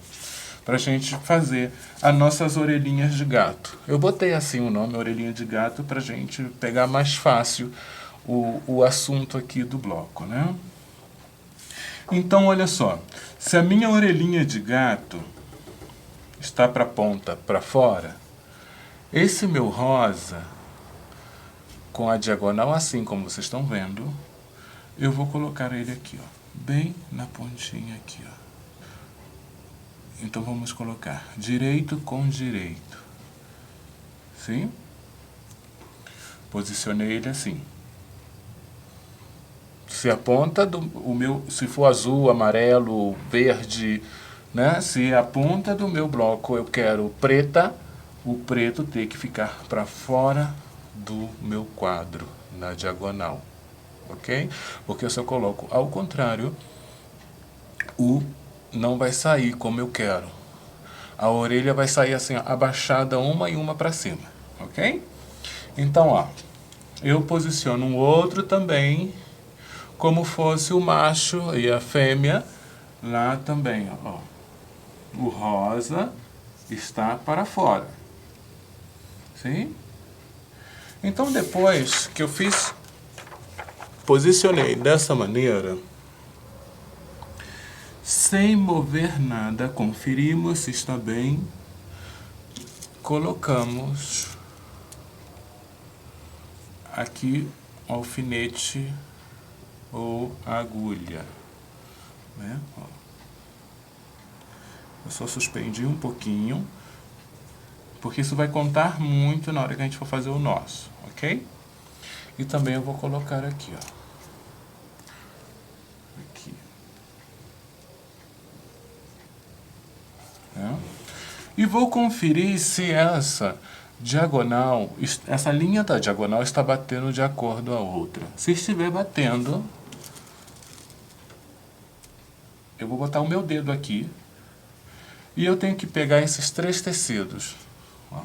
para a gente fazer as nossas orelhinhas de gato. Eu botei assim o nome, orelhinha de gato, para a gente pegar mais fácil o assunto aqui do bloco, né? Então, olha só, se a minha orelhinha de gato está para a ponta para fora, Esse meu rosa, com a diagonal assim como vocês estão vendo, eu vou colocar ele aqui, ó, bem na pontinha aqui, ó. Então vamos colocar direito com direito. Sim? Posicionei ele assim. Se a ponta do o meu, se for azul, amarelo, verde, né? Se a ponta do meu bloco eu quero preta, o preto tem que ficar para fora do meu quadro, na diagonal, ok? Porque se eu coloco ao contrário, o não vai sair como eu quero. A orelha vai sair assim, ó, abaixada uma e uma para cima, ok? Então, ó, eu posiciono um outro também, como fosse o macho e a fêmea, lá também, ó. O rosa está para fora. Sim? Então, depois que eu fiz, posicionei dessa maneira, sem mover nada, conferimos se está bem, colocamos aqui o alfinete ou agulha, né? Ó. Eu só suspendi um pouquinho, porque isso vai contar muito na hora que a gente for fazer o nosso, ok? E também eu vou colocar aqui, ó. Aqui. Né? E vou conferir se essa diagonal, essa linha da diagonal está batendo de acordo a outra. Se estiver batendo, eu vou botar o meu dedo aqui e eu tenho que pegar esses 3 tecidos. Ó.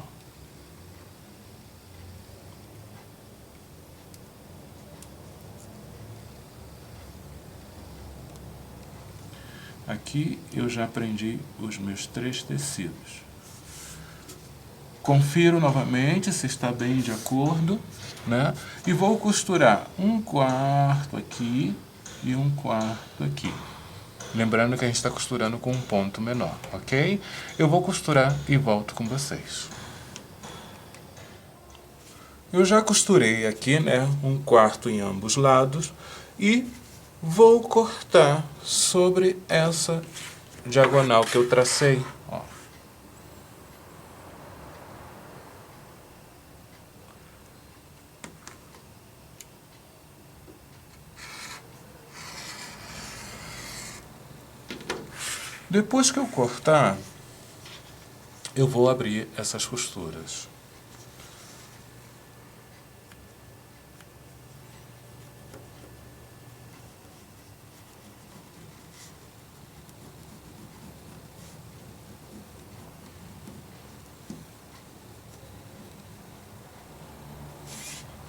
Aqui eu já prendi os meus 3 tecidos. Confiro novamente se está bem de acordo, né? E vou costurar 1/4 aqui e 1/4 aqui. Lembrando que a gente está costurando com um ponto menor, ok? Eu vou costurar e volto com vocês. Eu já costurei aqui, né? 1/4 em ambos lados e vou cortar sobre essa diagonal que eu tracei, ó. Depois que eu cortar, eu vou abrir essas costuras.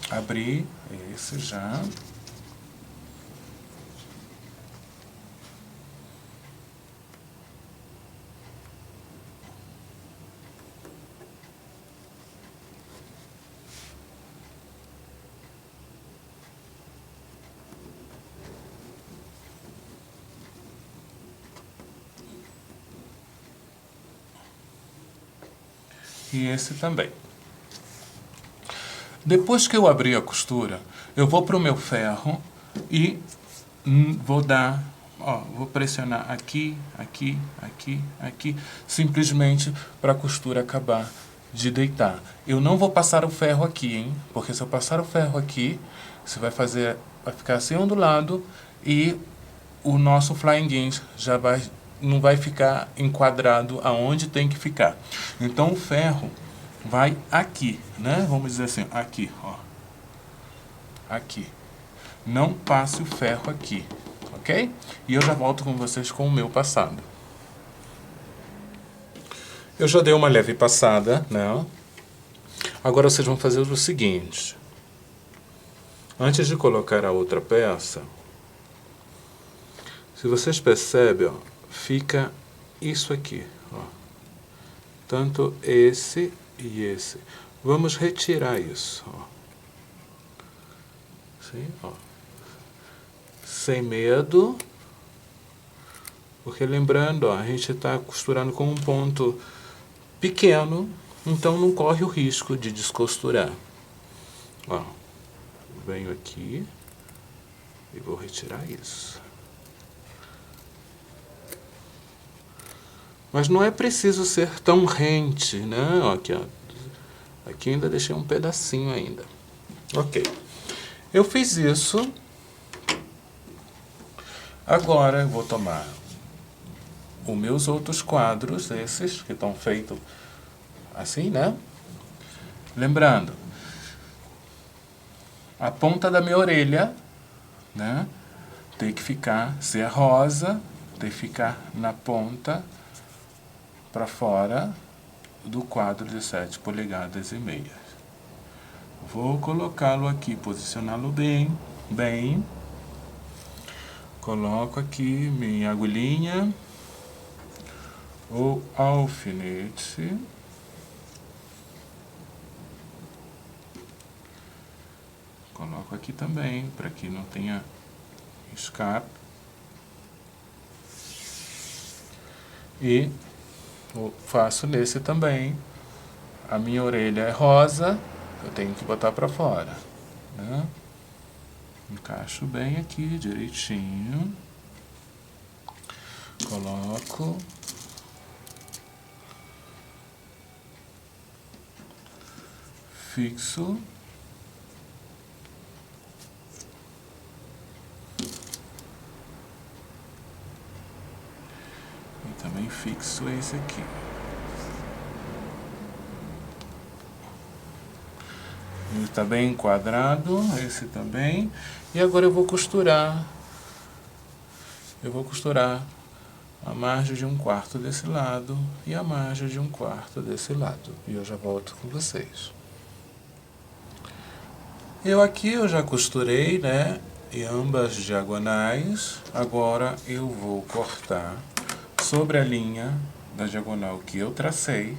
Abri esse já. E esse também. Depois que eu abrir a costura, eu vou para o meu ferro e vou dar, ó, vou pressionar aqui, aqui, aqui, aqui, simplesmente para a costura acabar de deitar. Eu não vou passar o ferro aqui, hein? Porque se eu passar o ferro aqui, você vai ficar assim ondulado e o nosso flying guincho já não vai ficar enquadrado aonde tem que ficar. Então o ferro vai aqui, né? Vamos dizer assim, aqui, ó. Aqui. Não passe o ferro aqui, ok? E eu já volto com vocês com o meu passado. Eu já dei uma leve passada, né? Agora vocês vão fazer o seguinte. Antes de colocar a outra peça, se vocês percebem, ó, fica isso aqui, ó. Tanto esse e esse. Vamos retirar isso, ó. Sim, ó. Sem medo. Porque lembrando, ó, a gente está costurando com um ponto pequeno, então não corre o risco de descosturar. Ó, venho aqui e vou retirar isso. Mas não é preciso ser tão rente, né? Ó, aqui, ó. Aqui ainda deixei um pedacinho ainda. Ok. Eu fiz isso. Agora eu vou tomar os meus outros quadros, esses que estão feitos assim, né? Lembrando, a ponta da minha orelha, né? Tem que ficar, se é rosa, tem que ficar na ponta para fora do quadro de 7 polegadas e meia. Vou colocá-lo aqui, posicioná-lo bem, bem. Coloco aqui minha agulhinha, o alfinete. Coloco aqui também, para que não tenha escape. E faço nesse também. A minha orelha é rosa, eu tenho que botar para fora, né? Encaixo bem aqui, direitinho. Coloco. Fixo. E também fixo esse aqui. Ele está bem enquadrado, esse também. E agora eu vou costurar. Eu vou costurar a margem de 1/4 desse lado e a margem de 1/4 desse lado. E eu já volto com vocês. Eu já costurei, né, em ambas diagonais. Agora eu vou cortar sobre a linha da diagonal que eu tracei.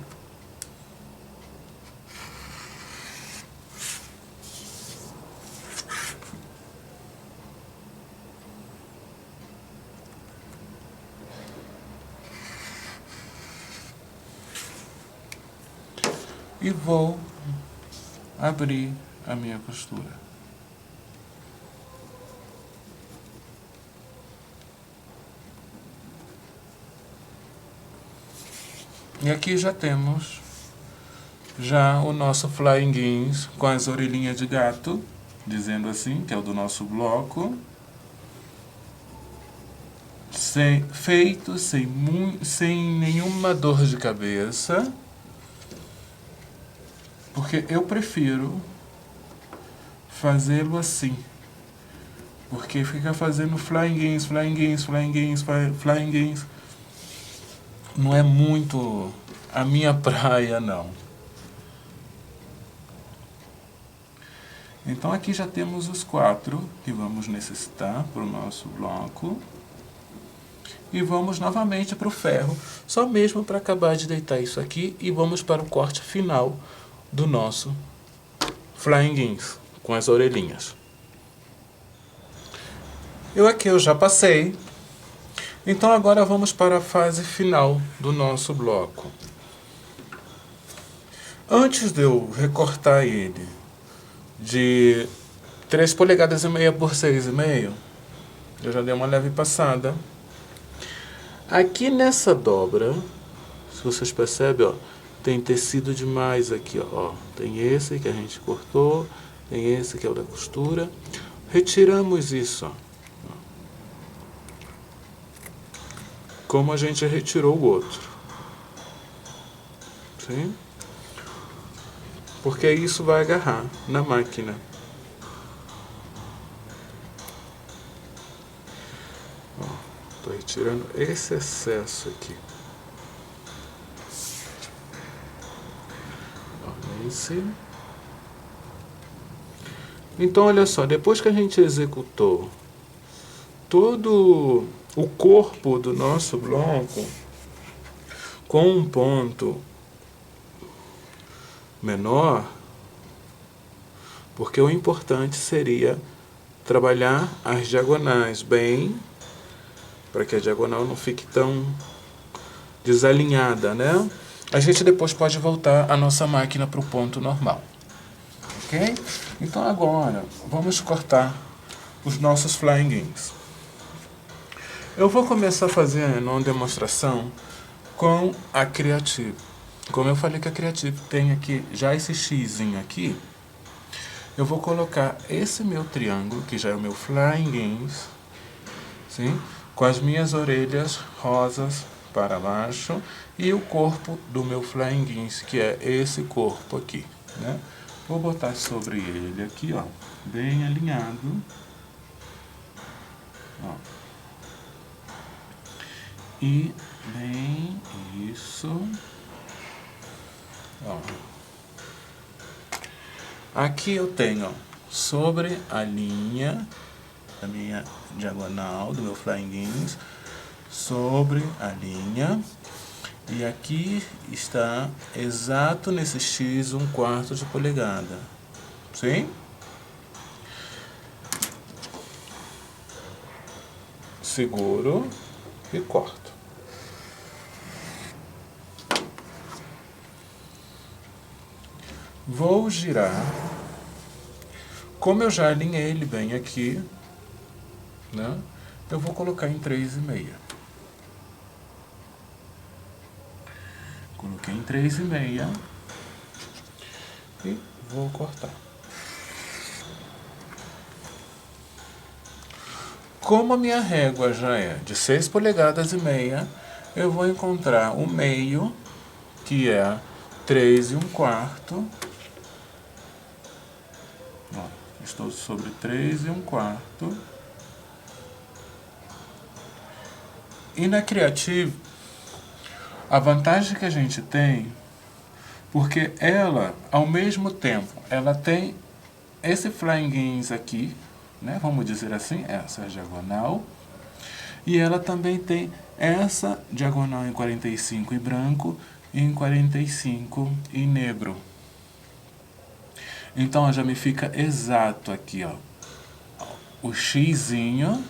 E vou abrir a minha costura. E aqui já temos o nosso Flying Jeans com as orelhinhas de gato, dizendo assim, que é o do nosso bloco. Feito sem nenhuma dor de cabeça. Porque eu prefiro fazê-lo assim. Porque fica fazendo flying games, não é muito a minha praia, não. Então aqui já temos os 4 que vamos necessitar para o nosso bloco. E vamos novamente para o ferro, só mesmo para acabar de deitar isso aqui. E vamos para o corte final do nosso Flying Jeans, com as orelhinhas. Eu já passei. Então agora vamos para a fase final do nosso bloco. Antes de eu recortar ele de 3 polegadas e meia por 6,5, eu já dei uma leve passada. Aqui nessa dobra, se vocês percebem, ó, tem tecido demais aqui, ó. Tem esse que a gente cortou, tem esse que é o da costura. Retiramos isso, ó. Como a gente retirou o outro. Sim? Porque isso vai agarrar na máquina. Estou retirando esse excesso aqui. Esse. Então, olha só, depois que a gente executou todo o corpo do nosso bloco com um ponto menor, porque o importante seria trabalhar as diagonais bem, para que a diagonal não fique tão desalinhada, né? a gente depois pode voltar a nossa máquina para o ponto normal. Ok? Então agora, vamos cortar os nossos flying-ins. Eu vou começar fazendo uma demonstração com a Creative. Como eu falei que a Creative tem aqui, já esse xizinho aqui, eu vou colocar esse meu triângulo, que já é o meu flying-ins, sim? Com as minhas orelhas rosas para baixo e o corpo do meu flying-ins, que é esse corpo aqui, né? Vou botar sobre ele aqui, ó, bem alinhado. Ó. E bem isso. Ó. Aqui eu tenho, ó, sobre a linha da minha diagonal do meu flying-ins, sobre a linha, e aqui está exato nesse X 1/4 de polegada, sim? Seguro e corto. Vou girar. Como eu já alinhei ele bem aqui, né? Eu vou colocar em 3,5. Coloquei em 3,5 e vou cortar. Como a minha régua já é de 6,5 polegadas, eu vou encontrar o meio, que é 3 1/4. Ó, estou sobre 3 1/4. E na Creative, a vantagem que a gente tem, porque ela, ao mesmo tempo, ela tem esse flying-ins aqui, né? Vamos dizer assim, essa diagonal. E ela também tem essa diagonal em 45 em branco e em 45 em negro. Então já me fica exato aqui, ó, o xizinho,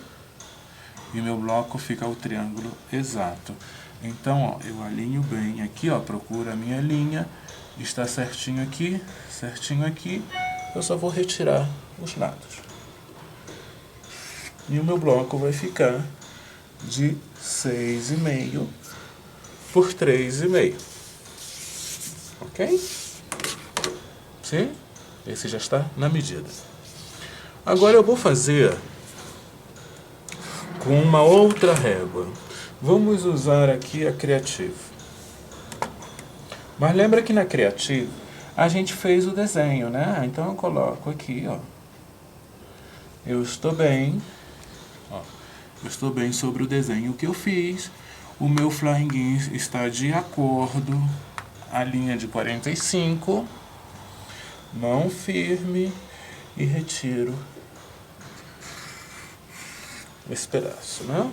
e meu bloco fica o triângulo exato. Então, ó, eu alinho bem aqui, ó, procuro a minha linha, está certinho aqui, eu só vou retirar os lados. E o meu bloco vai ficar de 6,5 por 3,5. Ok? Sim? Esse já está na medida. Agora eu vou fazer com uma outra régua. Vamos usar aqui a Creative. Mas lembra que na Creative a gente fez o desenho, né? Então eu coloco aqui, ó. Eu estou bem sobre o desenho que eu fiz. O meu flying-ins está de acordo. A linha de 45. Mão firme e retiro esse pedaço, né?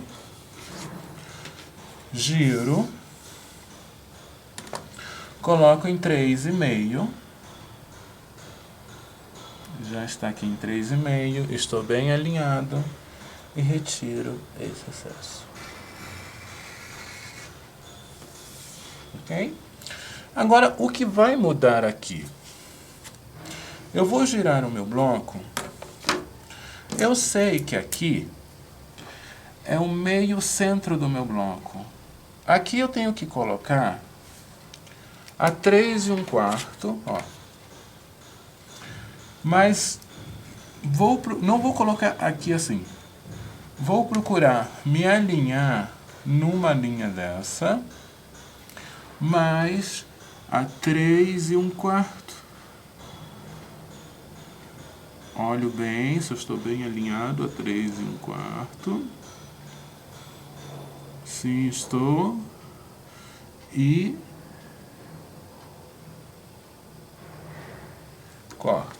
Giro. Coloco em 3,5. Já está aqui em 3,5. Estou bem alinhado. E retiro esse excesso. Ok? Agora, o que vai mudar aqui? Eu vou girar o meu bloco. Eu sei que aqui é o meio centro do meu bloco. Aqui eu tenho que colocar a 3 1/4, ó. Mas não vou colocar aqui assim. Vou procurar me alinhar numa linha dessa, mais a 3 1/4. Olho bem, se eu estou bem alinhado a 3 1/4. Sim, estou. E corto.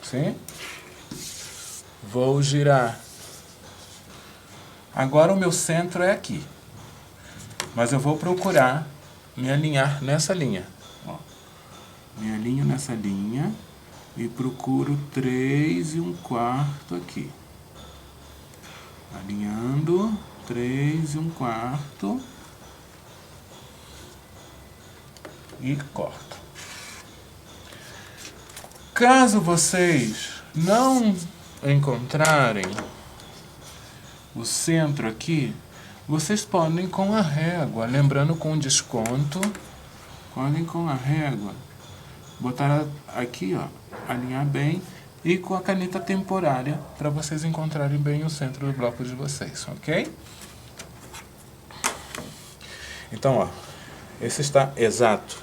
Sim? Vou girar. Agora o meu centro é aqui. Mas eu vou procurar me alinhar nessa linha. Ó. Me alinho nessa linha e procuro 3 1/4 aqui. Alinhando. 3 1/4 e corto. Caso vocês não encontrarem o centro aqui, vocês podem com a régua, lembrando com desconto, podem com a régua botar aqui, ó, alinhar bem, e com a caneta temporária para vocês encontrarem bem o centro do bloco de vocês, ok? Então, ó, esse está exato.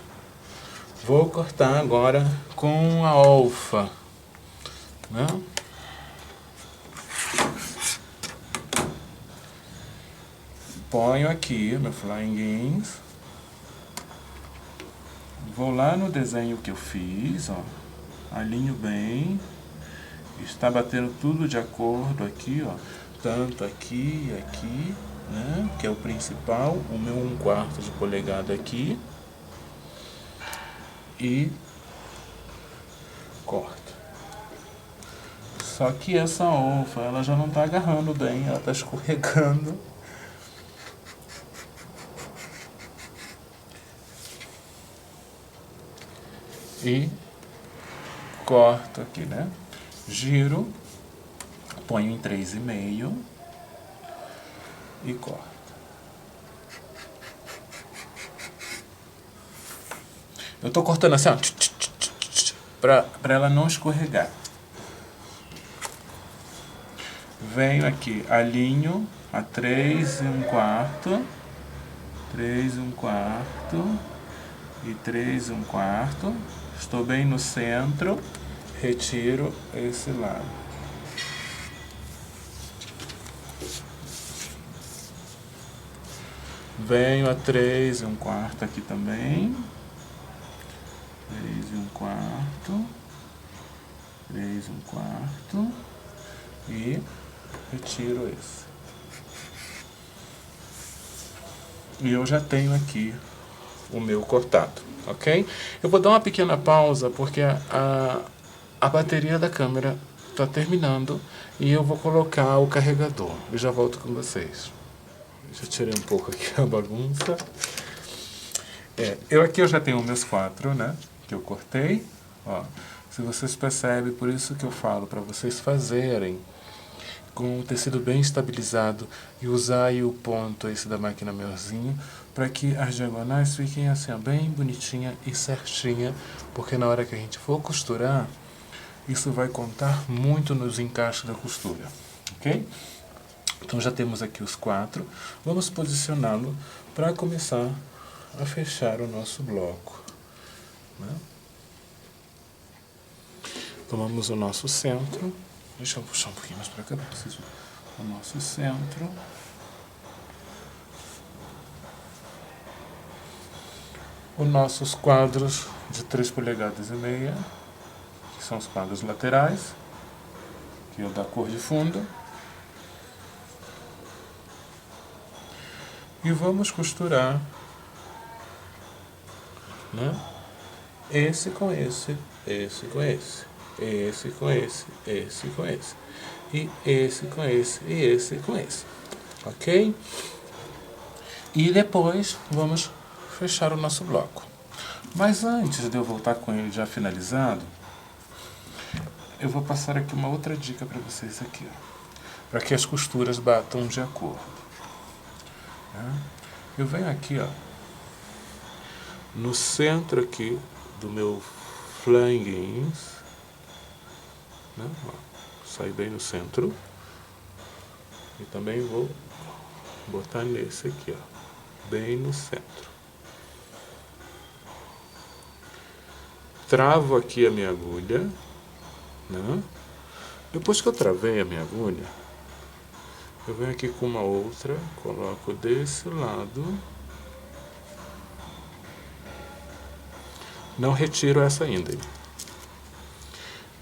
Vou cortar agora com a alfa, né? Ponho aqui meu Flying Games. Vou lá no desenho que eu fiz, ó. Alinho bem. Está batendo tudo de acordo aqui, ó. Tanto aqui e aqui, né? Que é o principal. O meu 1/4 de polegada aqui. E corto. Só que essa alfa, ela já não está agarrando bem, ela está escorregando. E corto aqui, né? Giro, ponho em 3,5 e corto. Eu tô cortando assim, ó, pra ela não escorregar. Venho aqui, alinho a 3 1/4, 3 1/4 e 3 1/4. Estou bem no centro, retiro esse lado. Venho a 3 1/4 aqui também. 3 1/4, 3 1/4 e retiro esse. E eu já tenho aqui o meu cortado, ok? Eu vou dar uma pequena pausa porque a bateria da câmera está terminando e eu vou colocar o carregador. Eu já volto com vocês. Já tirei um pouco aqui a bagunça. Eu já tenho meus 4, né? Que eu cortei. Ó, se vocês percebem, por isso que eu falo para vocês fazerem com o tecido bem estabilizado e usar aí o ponto esse da máquina melzinho para que as diagonais fiquem assim, ó, bem bonitinha e certinha, porque na hora que a gente for costurar, isso vai contar muito nos encaixes da costura, ok? Então já temos aqui os 4, vamos posicioná-lo para começar a fechar o nosso bloco, né? Tomamos o nosso centro. Deixa eu puxar um pouquinho mais para cá, preciso do nosso centro. Os nossos quadros de 3,5 polegadas, que são os quadros laterais, que é o da cor de fundo. E vamos costurar, né? Esse com esse, esse com esse. Esse com esse, esse com esse. E esse com esse, e esse com esse. Ok? E depois vamos fechar o nosso bloco. Mas antes de eu voltar com ele já finalizado, eu vou passar aqui uma outra dica para vocês aqui, para que as costuras batam de acordo. Eu venho aqui, ó, no centro aqui do meu Flying Games, né? Sai bem no centro. E também vou botar nesse aqui, ó, bem no centro. Travo aqui a minha agulha, né? Depois que eu travei a minha agulha, eu venho aqui com uma outra, coloco desse lado. Não retiro essa ainda.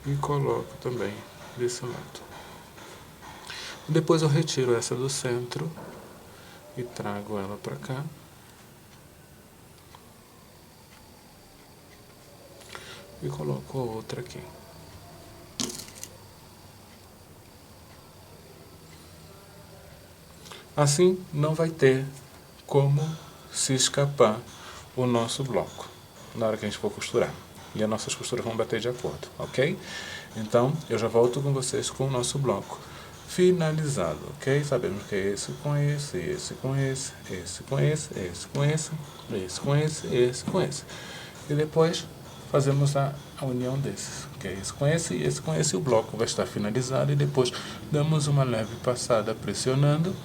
E coloco também desse lado. Depois eu retiro essa do centro e trago ela para cá. E coloco a outra aqui. Assim não vai ter como se escapar o nosso bloco na hora que a gente for costurar. E as nossas costuras vão bater de acordo, ok? Então, eu já volto com vocês com o nosso bloco finalizado, ok? Sabemos que é esse com esse, esse com esse, esse com esse, esse com esse, esse com esse, esse com esse. E depois fazemos a união desses, que é esse com esse e esse com esse. O bloco vai estar finalizado e depois damos uma leve passada pressionando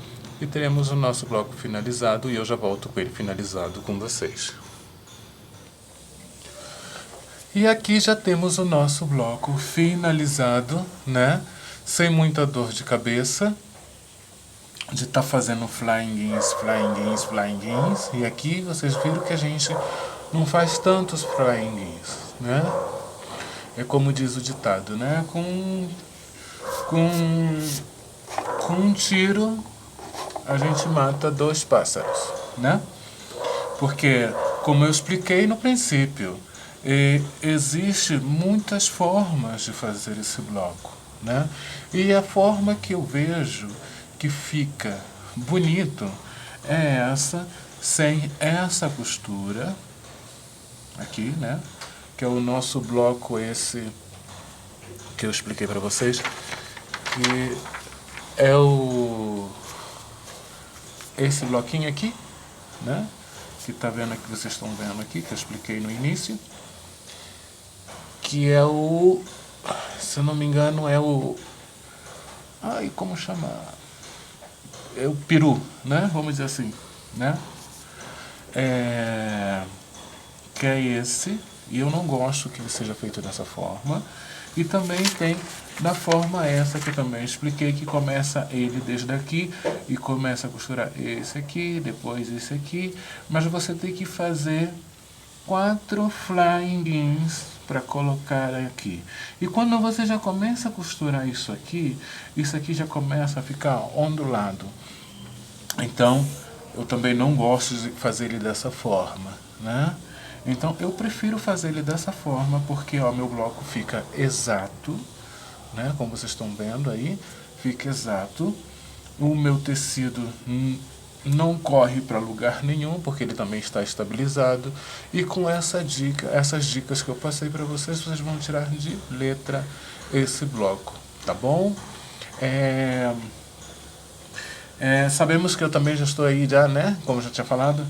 e teremos o nosso bloco finalizado e eu já volto com ele finalizado com vocês. E aqui já temos o nosso bloco finalizado, né? Sem muita dor de cabeça, de estar fazendo flying ins, flying ins, flying ins. E aqui vocês viram que a gente não faz tantos flying ins, né? É como diz o ditado, né? Com um tiro a gente mata 2 pássaros, né? Porque, como eu expliquei no princípio, existe muitas formas de fazer esse bloco, né? E a forma que eu vejo que fica bonito é essa, sem essa costura aqui, né? Que é o nosso bloco esse que eu expliquei para vocês, que é esse bloquinho aqui, né? Que tá vendo aqui, vocês estão vendo aqui, que eu expliquei no início, que é o, se eu não me engano, é o, ai, como chama? É o peru, né? Vamos dizer assim, né? Que é esse, e eu não gosto que ele seja feito dessa forma. E também tem da forma essa que eu também expliquei, que começa ele desde aqui e começa a costurar esse aqui, depois esse aqui, mas você tem que fazer 4 flying ins para colocar aqui. E quando você já começa a costurar isso aqui já começa a ficar ondulado. Então, eu também não gosto de fazer ele dessa forma, né? Então, eu prefiro fazer ele dessa forma, porque ó, meu bloco fica exato, né? Como vocês estão vendo aí, fica exato. O meu tecido não corre para lugar nenhum, porque ele também está estabilizado. E com essas dicas que eu passei para vocês, vocês vão tirar de letra esse bloco, tá bom? Sabemos que eu também já estou aí, né? Como eu já tinha falado,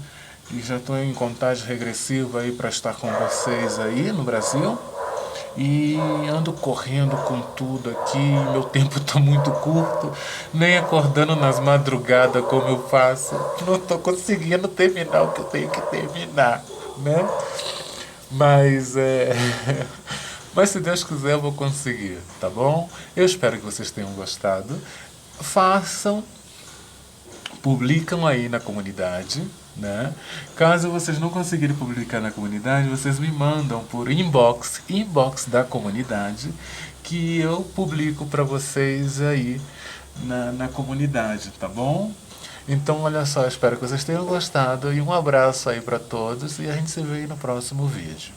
e já estou em contagem regressiva aí para estar com vocês aí no Brasil. E ando correndo com tudo aqui, meu tempo está muito curto, nem acordando nas madrugadas como eu faço. Não estou conseguindo terminar o que eu tenho que terminar, né? Mas mas se Deus quiser eu vou conseguir, tá bom? Eu espero que vocês tenham gostado. Façam, publicam aí na comunidade, né? Caso vocês não conseguirem publicar na comunidade, vocês me mandam por inbox da comunidade, que eu publico para vocês aí na comunidade, tá bom? Então, olha só, espero que vocês tenham gostado e um abraço aí para todos e a gente se vê aí no próximo vídeo.